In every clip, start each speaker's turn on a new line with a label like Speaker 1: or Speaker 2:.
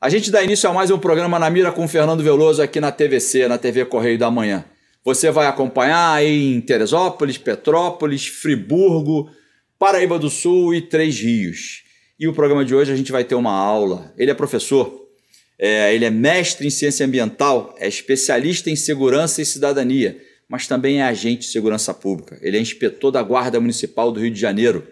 Speaker 1: A gente dá início a mais um programa Na Mira com o Fernando Veloso aqui na TVC, na TV Correio da Manhã. Você vai acompanhar aí em Teresópolis, Petrópolis, Friburgo, Paraíba do Sul e Três Rios. E o programa de hoje a gente vai ter uma aula. Ele é professor, ele é mestre em ciência ambiental, é especialista em segurança e cidadania, mas também é agente de segurança pública. Ele é inspetor da Guarda Municipal do Rio de Janeiro,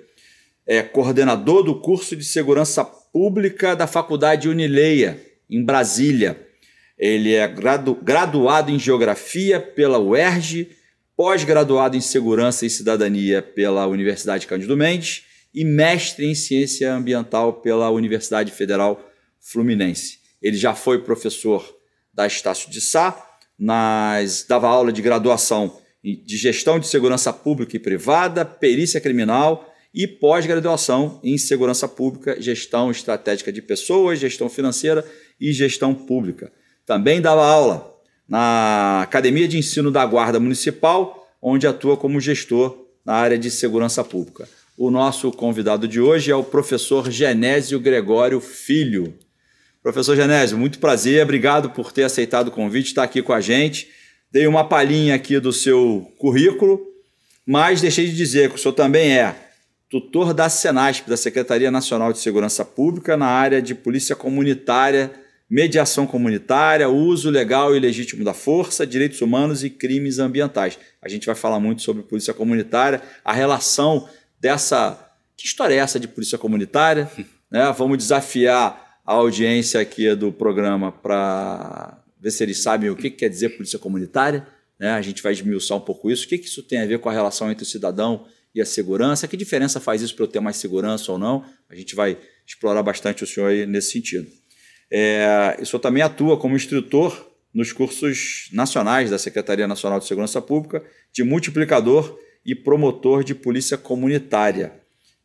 Speaker 1: é coordenador do curso de segurança pública da Faculdade Unileia, em Brasília. Ele é graduado em Geografia pela UERJ, pós-graduado em Segurança e Cidadania pela Universidade Cândido Mendes e mestre em Ciência Ambiental pela Universidade Federal Fluminense. Ele já foi professor da Estácio de Sá, dava aula de graduação de Gestão de Segurança Pública e Privada, Perícia Criminal e pós-graduação em Segurança Pública, Gestão Estratégica de Pessoas, Gestão Financeira e Gestão Pública. Também dava aula na Academia de Ensino da Guarda Municipal, onde atua como gestor na área de segurança pública. O nosso convidado de hoje é o professor Genésio Gregório Filho. Professor Genésio, muito prazer, obrigado por ter aceitado o convite, estar aqui com a gente. Dei uma palhinha aqui do seu currículo, mas deixei de dizer que o senhor também é tutor da Senasp, da Secretaria Nacional de Segurança Pública, na área de Polícia Comunitária, Mediação Comunitária, Uso Legal e Legítimo da Força, Direitos Humanos e Crimes Ambientais. A gente vai falar muito sobre Polícia Comunitária, a relação dessa... Que história é essa de Polícia Comunitária? Né? Vamos desafiar a audiência aqui do programa para ver se eles sabem o que quer dizer Polícia Comunitária. Né? A gente vai esmiuçar um pouco isso. O que isso tem a ver com a relação entre o cidadão e a segurança? Que diferença faz isso para eu ter mais segurança ou não? A gente vai explorar bastante o senhor aí nesse sentido. O senhor também atua como instrutor nos cursos nacionais da Secretaria Nacional de Segurança Pública, de multiplicador e promotor de polícia comunitária,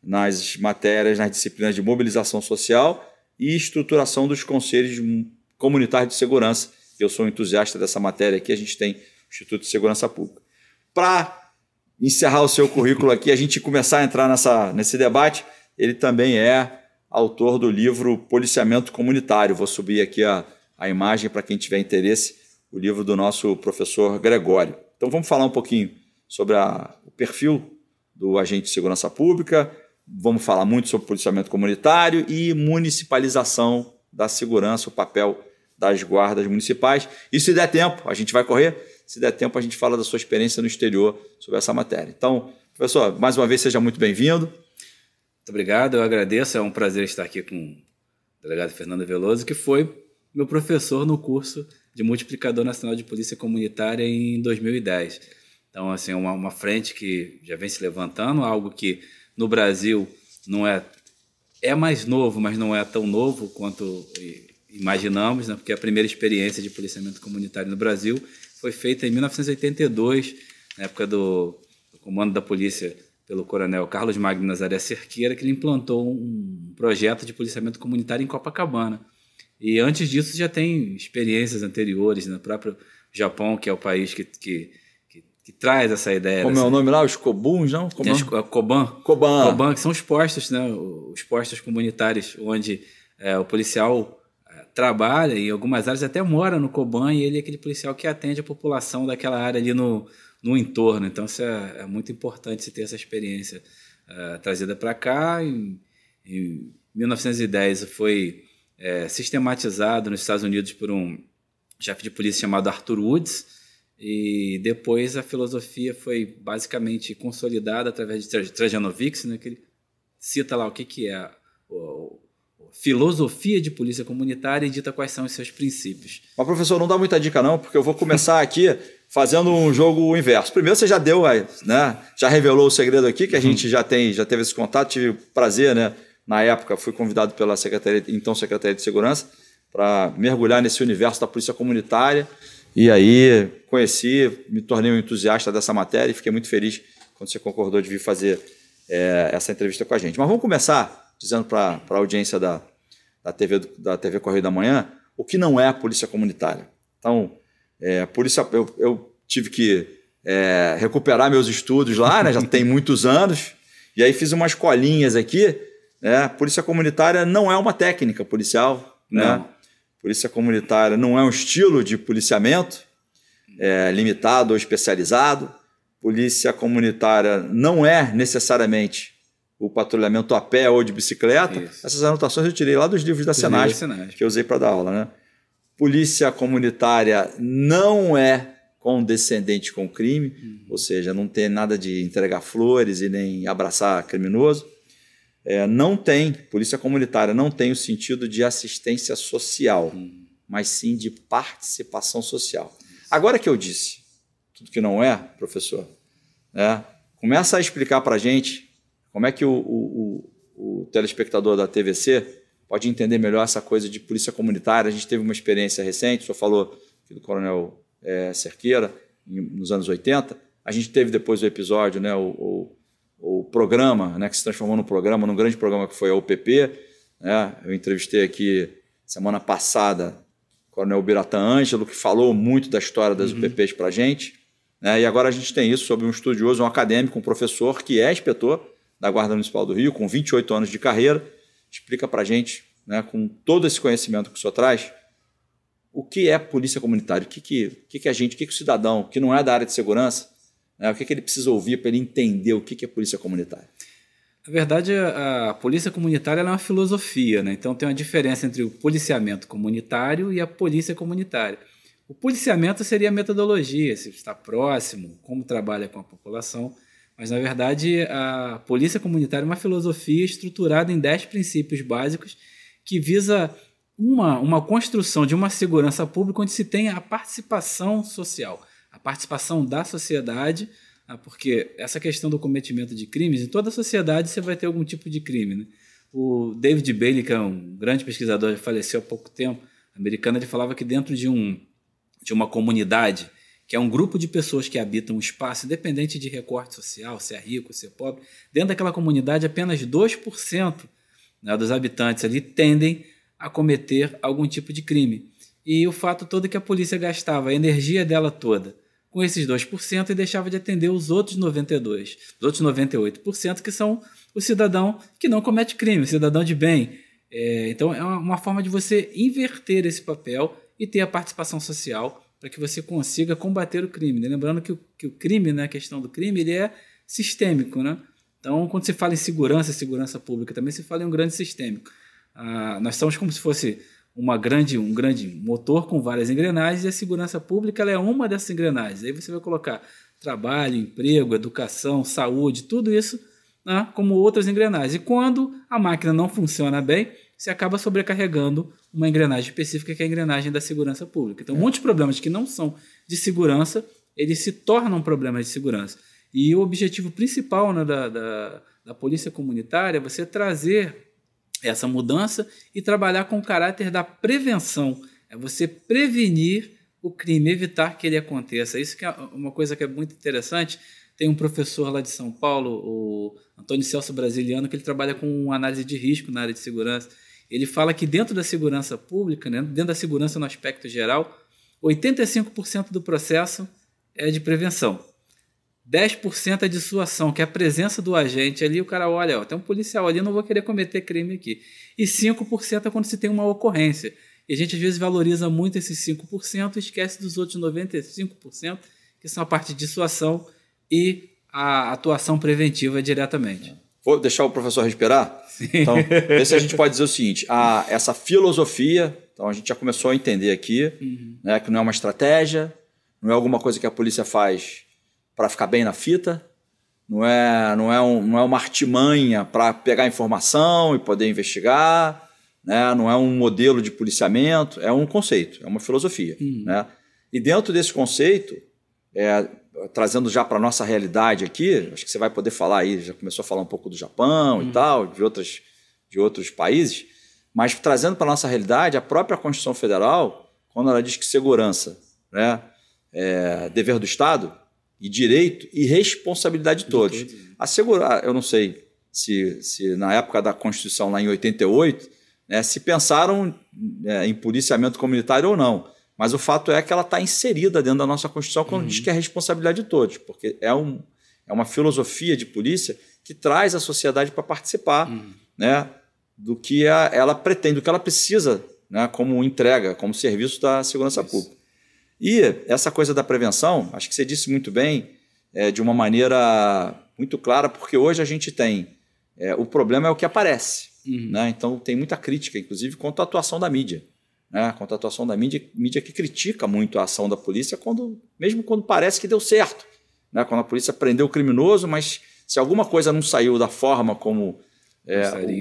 Speaker 1: nas matérias, nas disciplinas de mobilização social e estruturação dos conselhos comunitários de segurança. Eu sou um entusiasta dessa matéria aqui, a gente tem o Instituto de Segurança Pública. Para encerrar o seu currículo aqui, a gente começar a entrar nesse debate, ele também é autor do livro Policiamento Comunitário. Vou subir aqui a imagem para quem tiver interesse, o livro do nosso professor Gregório. Então vamos falar um pouquinho sobre o perfil do agente de segurança pública, vamos falar muito sobre policiamento comunitário e municipalização da segurança, o papel das guardas municipais. E se der tempo, a gente vai correr, se der tempo a gente fala da sua experiência no exterior sobre essa matéria. Então, professor, mais uma vez seja muito bem-vindo.
Speaker 2: Muito obrigado, eu agradeço, é um prazer estar aqui com o delegado Fernando Veloso, que foi meu professor no curso de Multiplicador Nacional de Polícia Comunitária em 2010. Então, assim, uma frente que já vem se levantando, algo que no Brasil não é mais novo, mas não é tão novo quanto imaginamos, né? Porque a primeira experiência de policiamento comunitário no Brasil foi feita em 1982, na época do comando da polícia pelo coronel Carlos Magno Nazaré Cerqueira, que ele implantou um projeto de policiamento comunitário em Copacabana. E antes disso já tem experiências anteriores, no próprio Japão, que é o país que traz essa ideia.
Speaker 1: Como é o nome lá? Os Cobuns, não?
Speaker 2: Tem os Coban, que são os postos, né? Os postos comunitários, onde o policial trabalha, e em algumas áreas até mora no Coban, e ele é aquele policial que atende a população daquela área ali no entorno. Então, isso é muito importante se ter essa experiência trazida para cá. Em 1910, foi sistematizado nos Estados Unidos por um chefe de polícia chamado Arthur Woods, e depois a filosofia foi basicamente consolidada através de Trajanovics, né, que ele cita lá o que é a filosofia de polícia comunitária e dita quais são os seus princípios.
Speaker 1: Mas, professor, não dá muita dica não, porque eu vou começar aqui fazendo um jogo inverso. Primeiro você já deu, né, já revelou o segredo aqui, que a gente já teve esse contato, tive o prazer, né, na época fui convidado pela Secretaria de Segurança para mergulhar nesse universo da polícia comunitária, e aí me tornei um entusiasta dessa matéria e fiquei muito feliz quando você concordou de vir fazer essa entrevista com a gente. Mas vamos começar dizendo para a audiência da TV Correio da Manhã o que não é a polícia comunitária. Então, eu tive que recuperar meus estudos lá, né, já tem muitos anos, e aí fiz umas colinhas aqui. Polícia comunitária não é uma técnica policial, né? Polícia comunitária não é um estilo de policiamento limitado ou especializado. Polícia comunitária não é necessariamente o patrulhamento a pé ou de bicicleta. Isso. Essas anotações eu tirei lá dos livros da Senage, que eu usei para dar aula, né? Polícia comunitária não é condescendente com o crime, ou seja, não tem nada de entregar flores e nem abraçar criminoso. Polícia comunitária não tem o sentido de assistência social, mas sim de participação social. Agora que eu disse tudo que não é, professor, começa a explicar para a gente como é que o telespectador da TVC pode entender melhor essa coisa de polícia comunitária. A gente teve uma experiência recente, o senhor falou do Coronel Cerqueira, nos anos 80. A gente teve depois o episódio, né, o programa, né, que se transformou num grande programa que foi a UPP. Né? Eu entrevistei aqui semana passada o Coronel Biratã Ângelo, que falou muito da história das UPPs para a gente. Né? E agora a gente tem isso sobre um estudioso, um acadêmico, um professor que é inspetor da Guarda Municipal do Rio, com 28 anos de carreira. Explica para a gente, né, com todo esse conhecimento que o senhor traz, o que é polícia comunitária, o que a gente, o que o cidadão que não é da área de segurança, né, o que ele precisa ouvir para ele entender o que é polícia comunitária.
Speaker 2: Na verdade, a polícia comunitária é uma filosofia, né? Então tem uma diferença entre o policiamento comunitário e a polícia comunitária. O policiamento seria a metodologia, se está próximo, como trabalha com a população. Mas, na verdade, a polícia comunitária é uma filosofia estruturada em 10 princípios básicos que visa uma construção de uma segurança pública onde se tenha a participação social, a participação da sociedade, porque essa questão do cometimento de crimes, em toda a sociedade você vai ter algum tipo de crime. Né? O David Bailey, que é um grande pesquisador, faleceu há pouco tempo, americano, ele falava que dentro de uma comunidade, que é um grupo de pessoas que habitam um espaço independente de recorte social, se é rico, se é pobre, dentro daquela comunidade apenas 2%, né, dos habitantes ali tendem a cometer algum tipo de crime. E o fato todo é que a polícia gastava a energia dela toda com esses 2% e deixava de atender os outros 92%, os outros 98%, que são o cidadão que não comete crime, o cidadão de bem. Então é uma forma de você inverter esse papel e ter a participação social para que você consiga combater o crime. Né? Lembrando que o crime, né, a questão do crime, ele é sistêmico. Né? Então, quando se fala em segurança pública, também se fala em um grande sistêmico. Nós somos como se fosse um grande motor com várias engrenagens, e a segurança pública ela é uma dessas engrenagens. Aí você vai colocar trabalho, emprego, educação, saúde, tudo isso, né, como outras engrenagens. E quando a máquina não funciona bem, você acaba sobrecarregando uma engrenagem específica, que é a engrenagem da segurança pública. Então, muitos problemas que não são de segurança, eles se tornam problemas de segurança. E o objetivo principal, né, da polícia comunitária é você trazer essa mudança e trabalhar com o caráter da prevenção. É você prevenir o crime, evitar que ele aconteça. Isso que é uma coisa que é muito interessante. Tem um professor lá de São Paulo, o Antônio Celso Brasiliano, que ele trabalha com análise de risco na área de segurança. Ele fala que dentro da segurança pública, né, dentro da segurança no aspecto geral, 85% do processo é de prevenção. 10% é dissuasão, que é a presença do agente ali, o cara olha, ó, tem um policial ali, eu não vou querer cometer crime aqui. E 5% é quando se tem uma ocorrência. E a gente às vezes valoriza muito esses 5% e esquece dos outros 95%, que são a parte de dissuasão e a atuação preventiva diretamente.
Speaker 1: Vou deixar o professor respirar? Sim. Então, ver se a gente pode dizer o seguinte, essa filosofia, então a gente já começou a entender aqui, né, que não é uma estratégia, não é alguma coisa que a polícia faz para ficar bem na fita, não é uma artimanha para pegar informação e poder investigar, né, não é um modelo de policiamento, é um conceito, é uma filosofia. Né? E dentro desse conceito, trazendo já para a nossa realidade aqui, acho que você vai poder falar aí, já começou a falar um pouco do Japão e tal, de outros países, mas trazendo para a nossa realidade, a própria Constituição Federal, quando ela diz que segurança, né, é dever do Estado e direito e responsabilidade de todos. Assegurar, eu não sei se na época da Constituição, lá em 88, né, se pensaram em policiamento comunitário ou não. Mas o fato é que ela está inserida dentro da nossa Constituição quando diz que é a responsabilidade de todos, porque é uma filosofia de polícia que traz a sociedade para participar, né, do que ela pretende, do que ela precisa, né, como entrega, como serviço da segurança pública. E essa coisa da prevenção, acho que você disse muito bem, de uma maneira muito clara, porque hoje a gente tem, o problema é o que aparece. Né? Então tem muita crítica, inclusive, contra a atuação da mídia. Né? Contra a atuação da mídia que critica muito a ação da polícia, mesmo quando parece que deu certo. Né? Quando a polícia prendeu o criminoso, mas se alguma coisa não saiu da forma como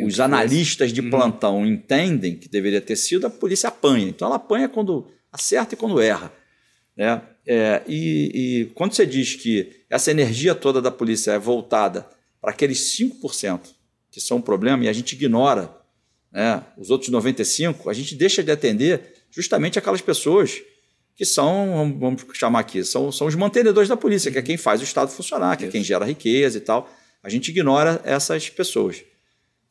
Speaker 1: os analistas de plantão entendem que deveria ter sido, a polícia apanha. Então ela apanha quando acerta e quando erra. Né? E quando você diz que essa energia toda da polícia é voltada para aqueles 5% que são um problema e a gente ignora, né, os outros 95%, a gente deixa de atender justamente aquelas pessoas que são, vamos chamar aqui, são os mantenedores da polícia, que é quem faz o Estado funcionar, que é quem gera riqueza e tal. A gente ignora essas pessoas.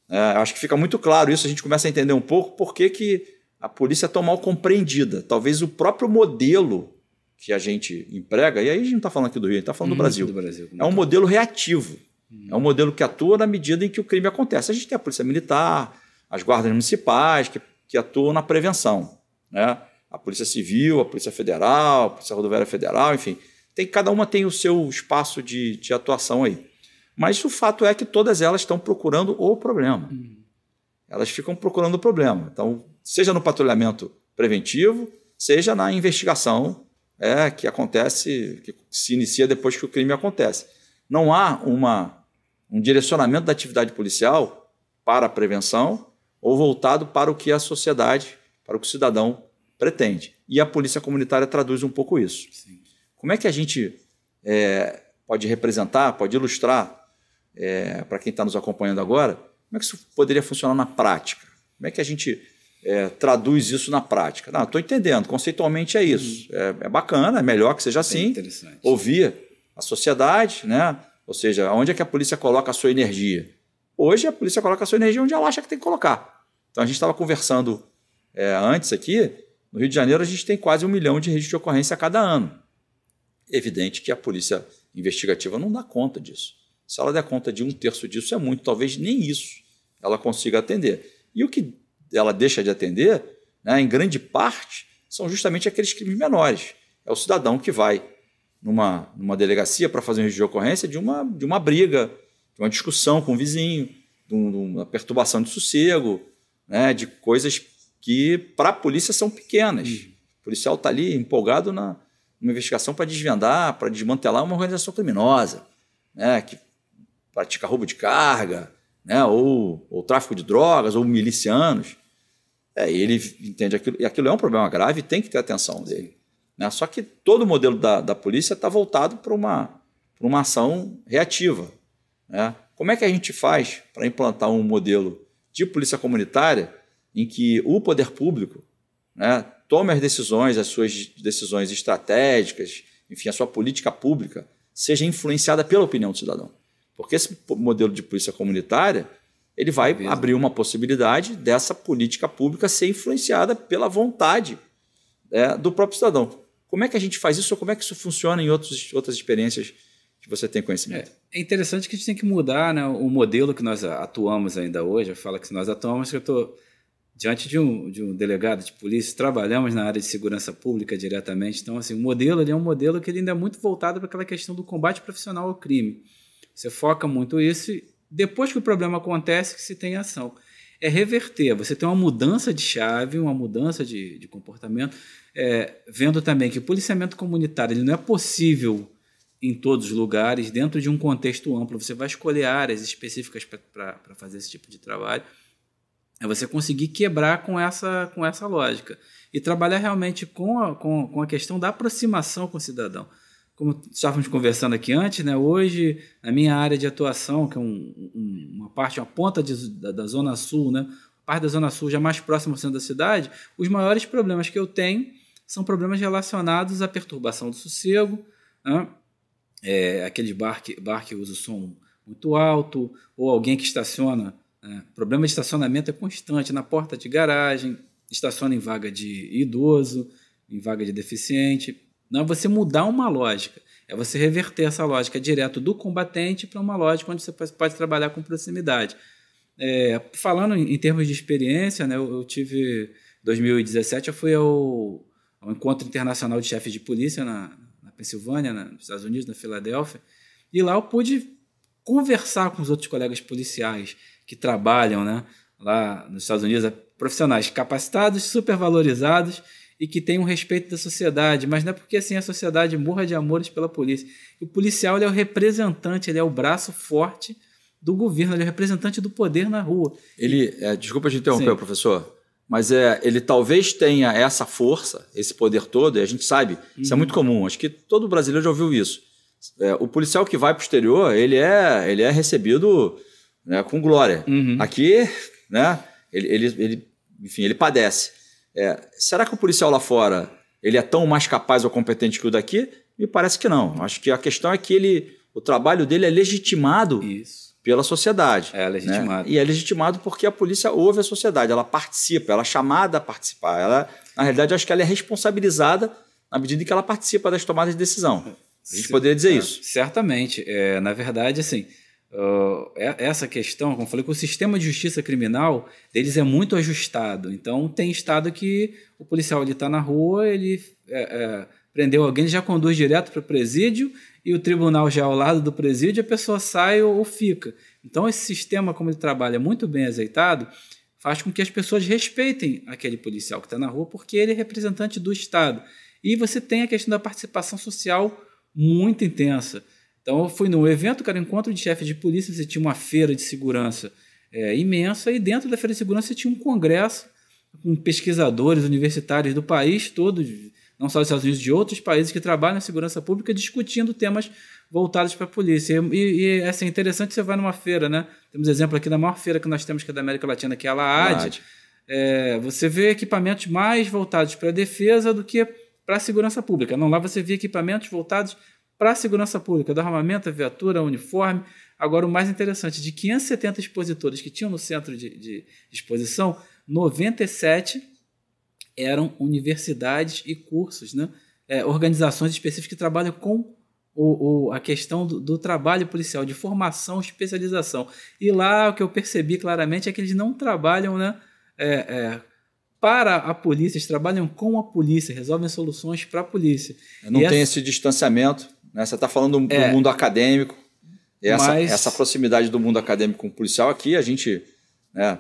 Speaker 1: Acho que fica muito claro isso, a gente começa a entender um pouco por que a polícia é tão mal compreendida. Talvez o próprio modelo que a gente emprega, e aí a gente não está falando aqui do Rio, a gente está falando do Brasil. É um modelo reativo. É um modelo que atua na medida em que o crime acontece. A gente tem a polícia militar, as guardas municipais que atuam na prevenção. Né? A polícia civil, a polícia federal, a polícia rodoviária federal, enfim. Cada uma tem o seu espaço de atuação aí. Mas o fato é que todas elas estão procurando o problema. Elas ficam procurando o problema. Então, seja no patrulhamento preventivo, seja na investigação que acontece, que se inicia depois que o crime acontece. Não há um direcionamento da atividade policial para a prevenção ou voltado para o que a sociedade, para o que o cidadão pretende. E a polícia comunitária traduz um pouco isso. Sim. Como é que a gente pode representar, pode ilustrar para quem está nos acompanhando agora, como é que isso poderia funcionar na prática? Como é que a gente traduz isso na prática? Não, estou entendendo, conceitualmente é isso. É bacana, é melhor que seja assim, ouvir a sociedade, né? Ou seja, onde é que a polícia coloca a sua energia? Hoje a polícia coloca a sua energia onde ela acha que tem que colocar. Então a gente estava conversando antes aqui, no Rio de Janeiro a gente tem quase 1 milhão de registros de ocorrência a cada ano. Evidente que a polícia investigativa não dá conta disso. Se ela der conta de 1/3 disso é muito, talvez nem isso ela consiga atender. E o que ela deixa de atender, né, em grande parte, são justamente aqueles crimes menores. É o cidadão que vai numa delegacia para fazer um registro de ocorrência de uma briga, de uma discussão com o vizinho, de uma perturbação de sossego, né, de coisas que para a polícia são pequenas. O policial está ali empolgado numa investigação para desvendar, para desmantelar uma organização criminosa, né, que pratica roubo de carga, né, ou tráfico de drogas, ou milicianos. Ele entende aquilo, e aquilo é um problema grave e tem que ter atenção dele. Né? Só que todo o modelo da polícia está voltado para uma ação reativa. Né? Como é que a gente faz para implantar um modelo de polícia comunitária em que o poder público, né, tome as suas decisões estratégicas, enfim, a sua política pública seja influenciada pela opinião do cidadão? Porque esse modelo de polícia comunitária ele vai abrir uma possibilidade dessa política pública ser influenciada pela vontade do próprio cidadão. Como é que a gente faz isso ou como é que isso funciona em outras experiências que você tem conhecimento?
Speaker 2: É interessante que a gente tem que mudar, né, o modelo que nós atuamos ainda hoje. Eu falo que se nós atuamos, que eu estou diante de um delegado de polícia, trabalhamos na área de segurança pública diretamente. Então, assim, o modelo é um modelo que ele ainda é muito voltado para aquela questão do combate profissional ao crime. Você foca muito isso e depois que o problema acontece que se tem ação. É reverter, você tem uma mudança de chave, uma mudança de comportamento, vendo também que o policiamento comunitário ele não é possível em todos os lugares, dentro de um contexto amplo. Você vai escolher áreas específicas para fazer esse tipo de trabalho. É você conseguir quebrar com essa lógica e trabalhar realmente com a questão da aproximação com o cidadão. Como estávamos conversando aqui antes, né, hoje, na minha área de atuação, que é uma ponta da Zona Sul, né, parte da Zona Sul já mais próxima ao centro da cidade, os maiores problemas que eu tenho são problemas relacionados à perturbação do sossego, né, aquele bar que usa o som muito alto, ou alguém que estaciona. Problema de estacionamento é constante na porta de garagem, estaciona em vaga de idoso, em vaga de deficiente. Não é você mudar uma lógica, é você reverter essa lógica direto do combatente para uma lógica onde você pode trabalhar com proximidade. Falando em termos de experiência, né, eu tive 2017 eu fui ao Encontro Internacional de Chefes de Polícia na Pensilvânia, nos Estados Unidos, na Filadélfia, e lá eu pude conversar com os outros colegas policiais que trabalham, né, lá nos Estados Unidos, profissionais capacitados, supervalorizados e que têm um respeito da sociedade, mas não é porque assim a sociedade morra de amores pela polícia. O policial ele é o representante, ele é o braço forte do governo, ele é o representante do poder na rua.
Speaker 1: Desculpa te interromper, professor, mas ele talvez tenha essa força, esse poder todo, e a gente sabe, isso é muito comum, acho que todo brasileiro já ouviu isso. O policial que vai para o exterior, ele é recebido, né, com glória. Aqui, né, enfim, ele padece. Será que o policial lá fora ele é tão mais capaz ou competente que o daqui? Me parece que não. Acho que a questão é que o trabalho dele é legitimado pela sociedade.
Speaker 2: É legitimado.
Speaker 1: Né? E é legitimado porque a polícia ouve a sociedade, ela participa, ela é chamada a participar. Na realidade, acho que ela é responsabilizada na medida em que ela participa das tomadas de decisão. A gente poderia dizer isso.
Speaker 2: Certamente. Na verdade, assim, essa questão, como eu falei, que o sistema de justiça criminal deles é muito ajustado. Então, tem estado que o policial está na rua, ele prendeu alguém, ele já conduz direto para o presídio e o tribunal já ao lado do presídio, a pessoa sai ou fica. Então, esse sistema, como ele trabalha muito bem azeitado, faz com que as pessoas respeitem aquele policial que está na rua, porque ele é representante do Estado. E você tem a questão da participação social muito intensa. Então, eu fui num evento, que era um encontro de chefes de polícia, você tinha uma feira de segurança imensa, e dentro da feira de segurança você tinha um congresso com pesquisadores universitários do país todo, não só dos Estados Unidos, de outros países que trabalham em segurança pública, discutindo temas voltados para a polícia. E assim, é interessante, você vai numa feira, né? Temos exemplo aqui da maior feira que nós temos, que é da América Latina, que é a LAAD. Você vê equipamentos mais voltados para a defesa do que para a segurança pública. Não, lá você vê equipamentos voltados para a segurança pública, do armamento, a viatura, uniforme. Agora, o mais interessante, de 570 expositores que tinham no centro de exposição, 97 eram universidades e cursos, né? Organizações específicas que trabalham com a questão do trabalho policial, de formação, especialização. E lá o que eu percebi claramente é que eles não trabalham, né, para a polícia, eles trabalham com a polícia, resolvem soluções para a polícia.
Speaker 1: Não tem esse distanciamento, né? Você está falando do mundo acadêmico, essa proximidade do mundo acadêmico com o policial aqui, a gente... né,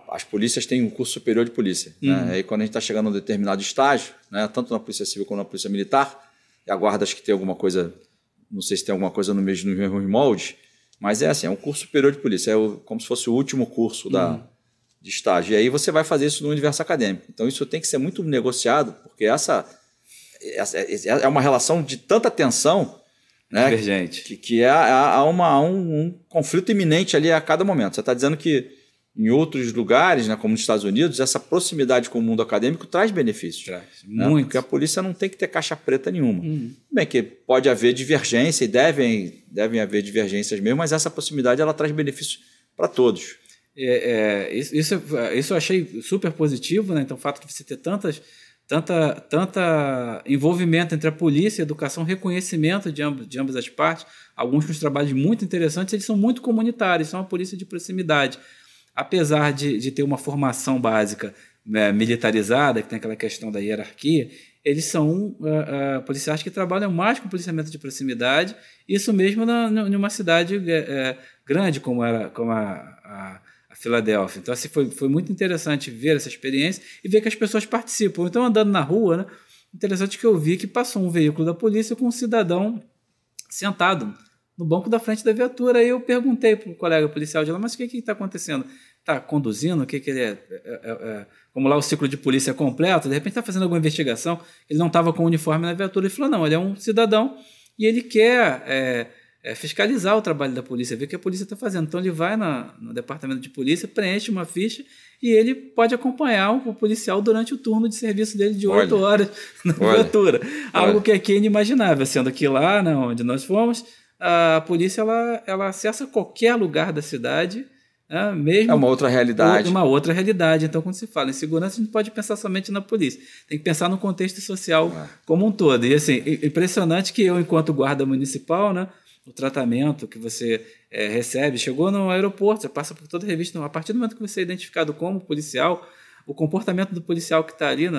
Speaker 1: as polícias têm um curso superior de polícia. Né? Aí quando a gente está chegando a um determinado estágio, né, tanto na Polícia Civil como na Polícia Militar, e aguarda acho que tem alguma coisa, não sei se tem alguma coisa no mesmo molde, mas assim, é um curso superior de polícia, como se fosse o último curso de estágio. E aí você vai fazer isso no universo acadêmico. Então isso tem que ser muito negociado, porque essa é uma relação de tanta tensão, né,
Speaker 2: divergente,
Speaker 1: que há um conflito iminente ali a cada momento. Você está dizendo que em outros lugares, né, como nos Estados Unidos, essa proximidade com o mundo acadêmico traz benefícios.
Speaker 2: Traz,
Speaker 1: né?
Speaker 2: muito.
Speaker 1: Porque a polícia não tem que ter caixa preta nenhuma. Bem que pode haver divergência e devem haver divergências mesmo, mas essa proximidade ela traz benefícios para todos.
Speaker 2: Isso eu achei super positivo, né? Então o fato de você ter tanta envolvimento entre a polícia, a educação, reconhecimento de ambas as partes, alguns com os trabalhos muito interessantes, eles são muito comunitários, são uma polícia de proximidade. Apesar de ter uma formação básica militarizada, que tem aquela questão da hierarquia, eles são policiais que trabalham mais com policiamento de proximidade, isso mesmo numa cidade grande como a Filadélfia. Então, assim, foi muito interessante ver essa experiência e ver que as pessoas participam. Então, andando na rua, né, interessante que eu vi que passou um veículo da polícia com um cidadão sentado no banco da frente da viatura. Aí eu perguntei para o colega policial de lá, mas o que está acontecendo? Está conduzindo? O que ele é? Como lá o ciclo de polícia é completo, de repente está fazendo alguma investigação, ele não estava com o uniforme na viatura. Ele falou, não, ele é um cidadão e ele quer fiscalizar o trabalho da polícia, ver o que a polícia está fazendo. Então ele vai no departamento de polícia, preenche uma ficha e ele pode acompanhar o policial durante o turno de serviço dele de 8 horas na viatura. Algo que aqui é inimaginável, sendo que lá, né, onde nós fomos, a polícia ela acessa qualquer lugar da cidade, né, mesmo...
Speaker 1: É uma outra realidade.
Speaker 2: Uma outra realidade. Então, quando se fala em segurança, a gente não pode pensar somente na polícia. Tem que pensar no contexto social como um todo. E, assim, impressionante que eu, enquanto guarda municipal, né, o tratamento que você recebe, chegou no aeroporto, você passa por toda a revista, a partir do momento que você é identificado como policial, o comportamento do policial que está ali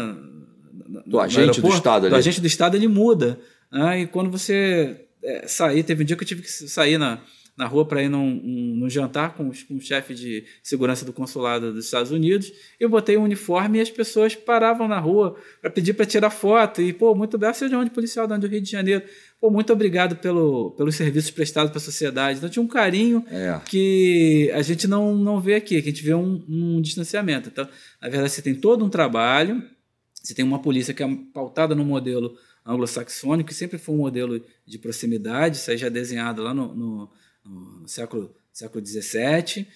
Speaker 1: do agente do Estado ali.
Speaker 2: Do agente do Estado, ele muda. Né? E quando você sair, teve um dia que eu tive que sair na rua para ir num jantar com o chefe de segurança do consulado dos Estados Unidos. Eu botei um uniforme e as pessoas paravam na rua para pedir para tirar foto. E, pô, muito obrigado, seja onde policial, do Rio de Janeiro. Pô, muito obrigado pelos serviços prestados para a sociedade. Então, tinha um carinho que a gente não vê aqui, que a gente vê um distanciamento. Então, na verdade, você tem todo um trabalho, você tem uma polícia que é pautada no modelo anglo-saxônico, que sempre foi um modelo de proximidade, isso aí já é desenhado lá no século XVII,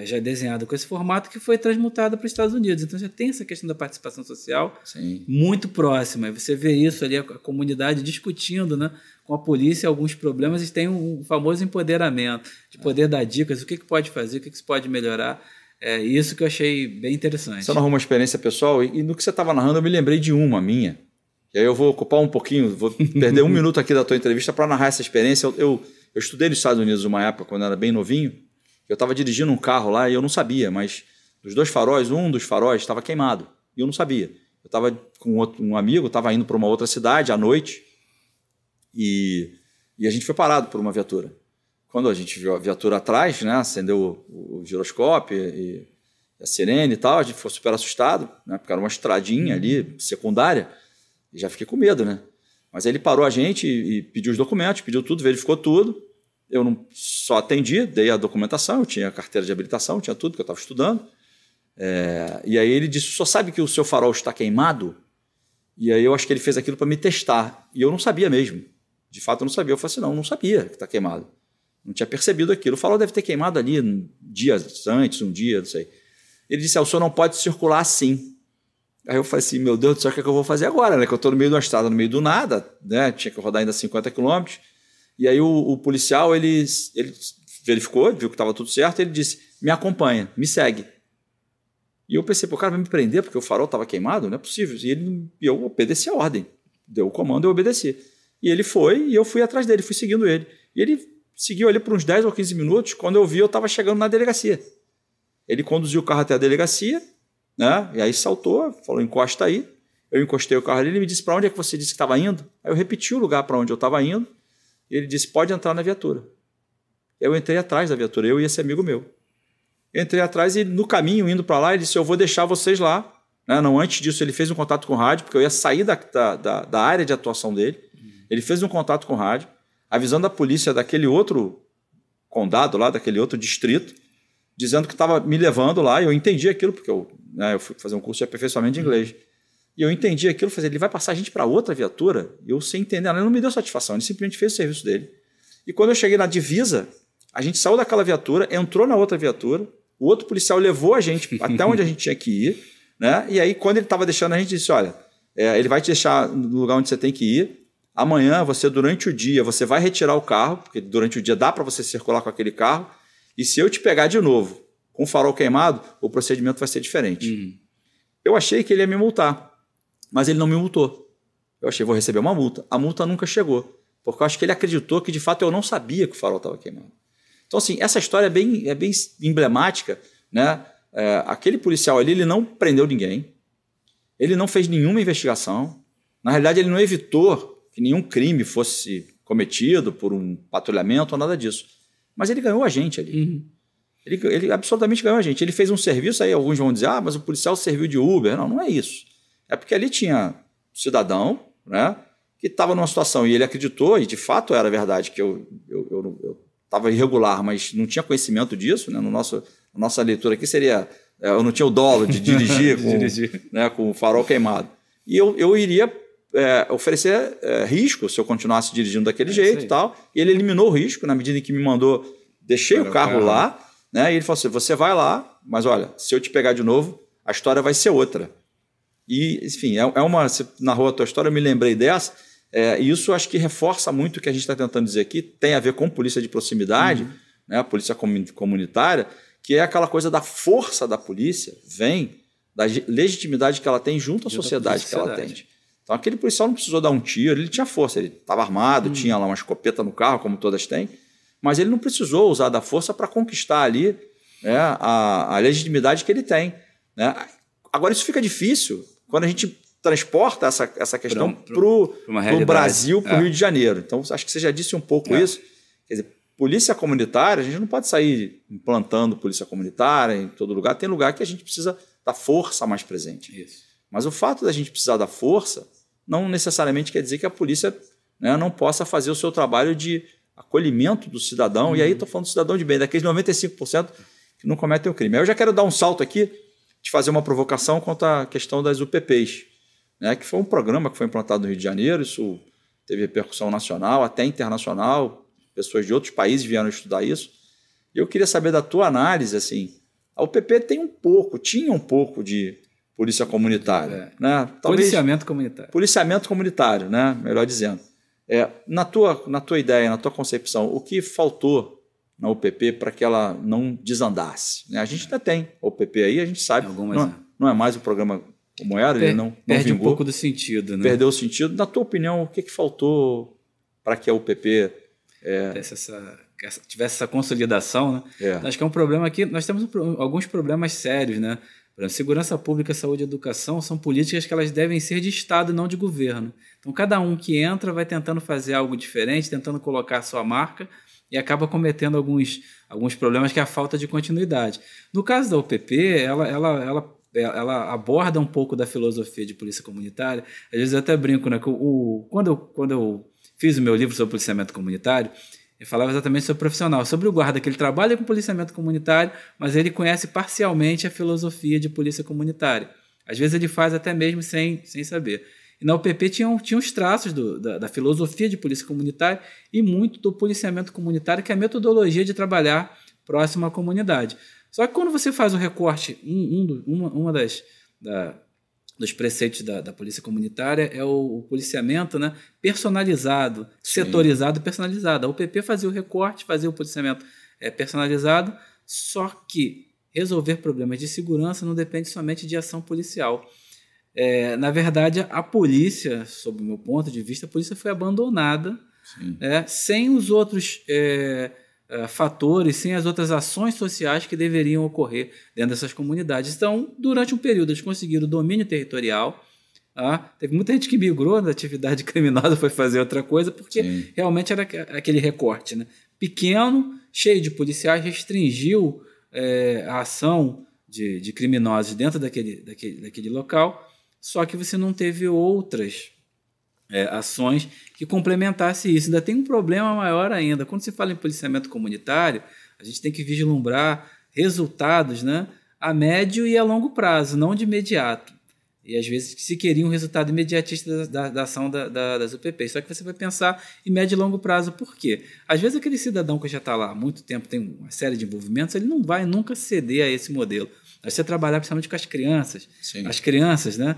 Speaker 2: já é desenhado com esse formato que foi transmutado para os Estados Unidos. Então já tem essa questão da participação social muito próxima. Você vê isso ali, a comunidade discutindo, né, com a polícia alguns problemas, e tem um famoso empoderamento, de poder dar dicas, o que pode fazer, o que se pode melhorar. Isso que eu achei bem interessante.
Speaker 1: Você narrou uma experiência pessoal, e no que você estava narrando eu me lembrei de uma minha. E aí eu vou ocupar um pouquinho, vou perder 1 minuto aqui da tua entrevista para narrar essa experiência. Eu estudei nos Estados Unidos uma época, quando eu era bem novinho. Eu estava dirigindo um carro lá e eu não sabia, mas dos 2 faróis, um dos faróis estava queimado. E eu não sabia. Eu estava com um amigo, estava indo para uma outra cidade à noite e a gente foi parado por uma viatura. Quando a gente viu a viatura atrás, né, acendeu o giroscópio e a sirene e tal, a gente ficou super assustado, né, porque era uma estradinha ali, secundária, e já fiquei com medo, né? Mas aí ele parou a gente e pediu os documentos, pediu tudo, verificou tudo. Eu não só atendi, dei a documentação, eu tinha a carteira de habilitação, tinha tudo que eu estava estudando. E aí ele disse, o senhor sabe que o seu farol está queimado? E aí eu acho que ele fez aquilo para me testar. E eu não sabia mesmo. De fato eu não sabia. Eu falei assim, não sabia que está queimado. Não tinha percebido aquilo. O farol deve ter queimado ali dias antes, um dia, não sei. Ele disse, o senhor não pode circular assim. Aí eu falei assim, meu Deus do céu, o que é que eu vou fazer agora? Né? Que eu estou no meio de uma estrada, no meio do nada, né? Tinha que rodar ainda 50 quilômetros. E aí o policial, ele verificou, viu que estava tudo certo, ele disse, me acompanha, me segue. E eu pensei, pô, o cara vai me prender porque o farol estava queimado? Não é possível. E eu obedeci a ordem. Deu o comando, eu obedeci. E ele foi, e eu fui atrás dele, fui seguindo ele. E ele seguiu ali por uns 10 ou 15 minutos, quando eu vi, eu estava chegando na delegacia. Ele conduziu o carro até a delegacia, né? E aí saltou, falou, encosta aí. Eu encostei o carro ali, ele me disse, para onde é que você disse que estava indo? Aí eu repeti o lugar para onde eu estava indo, e ele disse, pode entrar na viatura. Eu entrei atrás da viatura, eu e esse amigo meu. Eu entrei atrás e no caminho, indo para lá, ele disse, eu vou deixar vocês lá. Né? Não, antes disso, ele fez um contato com o rádio, porque eu ia sair da área de atuação dele. Ele fez um contato com o rádio, avisando a polícia daquele outro condado lá, daquele outro distrito, dizendo que estava me levando lá, e eu entendi aquilo, porque eu fui fazer um curso de aperfeiçoamento de inglês. E eu entendi aquilo, falei, ele vai passar a gente para outra viatura? Eu sem entender, ele não me deu satisfação, ele simplesmente fez o serviço dele. E quando eu cheguei na divisa, a gente saiu daquela viatura, entrou na outra viatura, o outro policial levou a gente até onde a gente tinha que ir, né? E aí quando ele estava deixando, a gente disse, olha, ele vai te deixar no lugar onde você tem que ir, amanhã, você durante o dia, você vai retirar o carro, porque durante o dia dá para você circular com aquele carro, e se eu te pegar de novo com o farol queimado, o procedimento vai ser diferente. Eu achei que ele ia me multar, mas ele não me multou. Eu achei, vou receber uma multa. A multa nunca chegou, porque eu acho que ele acreditou que, de fato, eu não sabia que o farol estava queimado. Então, assim, essa história é bem emblemática, né? Aquele policial ali, ele não prendeu ninguém, ele não fez nenhuma investigação, na realidade, ele não evitou que nenhum crime fosse cometido por um patrulhamento ou nada disso. Mas ele ganhou a gente ali. Ele absolutamente ganhou a gente. Ele fez um serviço, aí alguns vão dizer, mas o policial serviu de Uber. Não, não é isso. É porque ali tinha um cidadão, né, que estava numa situação, e ele acreditou, e de fato era verdade, que eu estava irregular, mas não tinha conhecimento disso, né, nossa leitura aqui seria, eu não tinha o dolo de dirigir, com o farol queimado. E eu iria oferecer risco se eu continuasse dirigindo daquele jeito e tal. E ele eliminou o risco na medida em que me mandou, deixei o carro lá, né? E ele falou assim, você vai lá, mas olha, se eu te pegar de novo, a história vai ser outra. E, enfim, você narrou a tua história, eu me lembrei dessa, e isso acho que reforça muito o que a gente está tentando dizer aqui, tem a ver com polícia de proximidade, né? A polícia comunitária, que é aquela coisa da força da polícia, vem da legitimidade que ela tem junto à sociedade que ela tem. Então, aquele policial não precisou dar um tiro, ele tinha força, ele estava armado, tinha lá uma escopeta no carro, como todas têm, mas ele não precisou usar da força para conquistar ali, né, a legitimidade que ele tem. Né? Agora, isso fica difícil quando a gente transporta essa questão para o Brasil, para o Rio de Janeiro. Então, acho que você já disse um pouco isso. Quer dizer, polícia comunitária, a gente não pode sair implantando polícia comunitária em todo lugar. Tem lugar que a gente precisa da força mais presente.
Speaker 2: Isso.
Speaker 1: Mas o fato da gente precisar da força não necessariamente quer dizer que a polícia, né, não possa fazer o seu trabalho de acolhimento do cidadão. E aí estou falando do cidadão de bem, daqueles 95% que não cometem o crime. Aí eu já quero dar um salto aqui, de fazer uma provocação quanto à questão das UPPs, né, que foi um programa que foi implantado no Rio de Janeiro. Isso teve repercussão nacional, até internacional. Pessoas de outros países vieram estudar isso. E eu queria saber da tua análise, assim, a UPP tinha um pouco de polícia comunitária. Né? Talvez,
Speaker 2: policiamento comunitário.
Speaker 1: Policiamento comunitário, né? Melhor dizendo. Na tua ideia, na tua concepção, o que faltou na UPP para que ela não desandasse? Né? A gente ainda tem a UPP aí, a gente sabe, não é mais um programa como era, ele não
Speaker 2: perde
Speaker 1: vingou.
Speaker 2: Um pouco do sentido. Né?
Speaker 1: Perdeu o sentido. Na tua opinião, o que faltou para que a UPP...
Speaker 2: tivesse essa consolidação, né? Acho que é um problema que nós temos alguns problemas sérios, né? Por exemplo, segurança pública, saúde e educação são políticas que elas devem ser de Estado e não de governo. Então, cada um que entra vai tentando fazer algo diferente, tentando colocar a sua marca e acaba cometendo alguns problemas, que é a falta de continuidade. No caso da UPP, ela aborda um pouco da filosofia de polícia comunitária. Às vezes eu até brinco, né? Quando eu fiz o meu livro sobre policiamento comunitário, eu falava exatamente sobre o profissional, sobre o guarda, que ele trabalha com policiamento comunitário, mas ele conhece parcialmente a filosofia de polícia comunitária. Às vezes ele faz até mesmo sem saber. E na UPP tinha os traços da filosofia de polícia comunitária e muito do policiamento comunitário, que é a metodologia de trabalhar próximo à comunidade. Só que quando você faz o recorte, dos preceitos da polícia comunitária é o policiamento, né, personalizado, setorizado e personalizado. A UPP fazia o recorte, fazia o policiamento personalizado, só que resolver problemas de segurança não depende somente de ação policial. Na verdade, a polícia, sob o meu ponto de vista, a polícia foi abandonada, sem os outros fatores, sem as outras ações sociais que deveriam ocorrer dentro dessas comunidades. Então, durante um período, eles conseguiram o domínio territorial. Teve muita gente que migrou da atividade criminosa, foi fazer outra coisa, porque realmente era aquele recorte, né? Pequeno, cheio de policiais, restringiu a ação de criminosos dentro daquele local, só que você não teve outras ações que complementassem isso. Ainda tem um problema maior ainda. Quando se fala em policiamento comunitário, a gente tem que vislumbrar resultados, né, a médio e a longo prazo, não de imediato. E às vezes se queria um resultado imediatista da ação das UPPs. Só que você vai pensar em médio e longo prazo. Por quê? Às vezes aquele cidadão que já está lá há muito tempo, tem uma série de envolvimentos, ele não vai nunca ceder a esse modelo. Você trabalhar principalmente com as crianças. Sim. As crianças, né?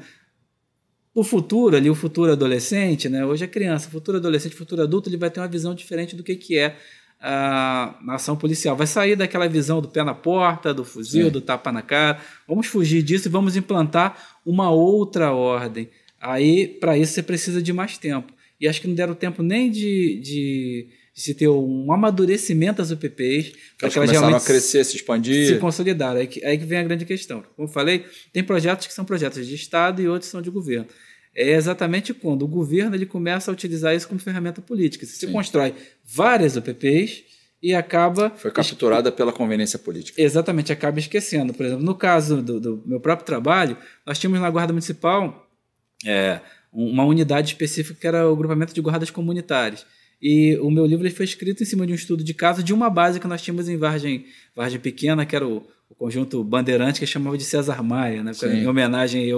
Speaker 2: O futuro adolescente, né? Hoje é criança, o futuro adolescente, o futuro adulto, ele vai ter uma visão diferente do que é a ação policial. Vai sair daquela visão do pé na porta, do fuzil, do tapa na cara. Vamos fugir disso e vamos implantar uma outra ordem. Aí, para isso, você precisa de mais tempo. E acho que não deram tempo nem de se ter um amadurecimento das UPPs.
Speaker 1: Elas começaram a crescer, se expandir.
Speaker 2: Se consolidar. Aí que vem a grande questão. Como eu falei, tem projetos que são projetos de Estado e outros são de governo. É exatamente quando o governo ele começa a utilizar isso como ferramenta política. Você constrói várias UPPs e acaba...
Speaker 1: Foi capturada pela conveniência política.
Speaker 2: Exatamente, acaba esquecendo. Por exemplo, no caso do meu próprio trabalho, nós tínhamos na Guarda Municipal uma unidade específica que era o grupamento de guardas comunitários. E o meu livro ele foi escrito em cima de um estudo de caso de uma base que nós tínhamos em Vargem Pequena, que era o conjunto Bandeirante, que chamava de César Maia, né? Em homenagem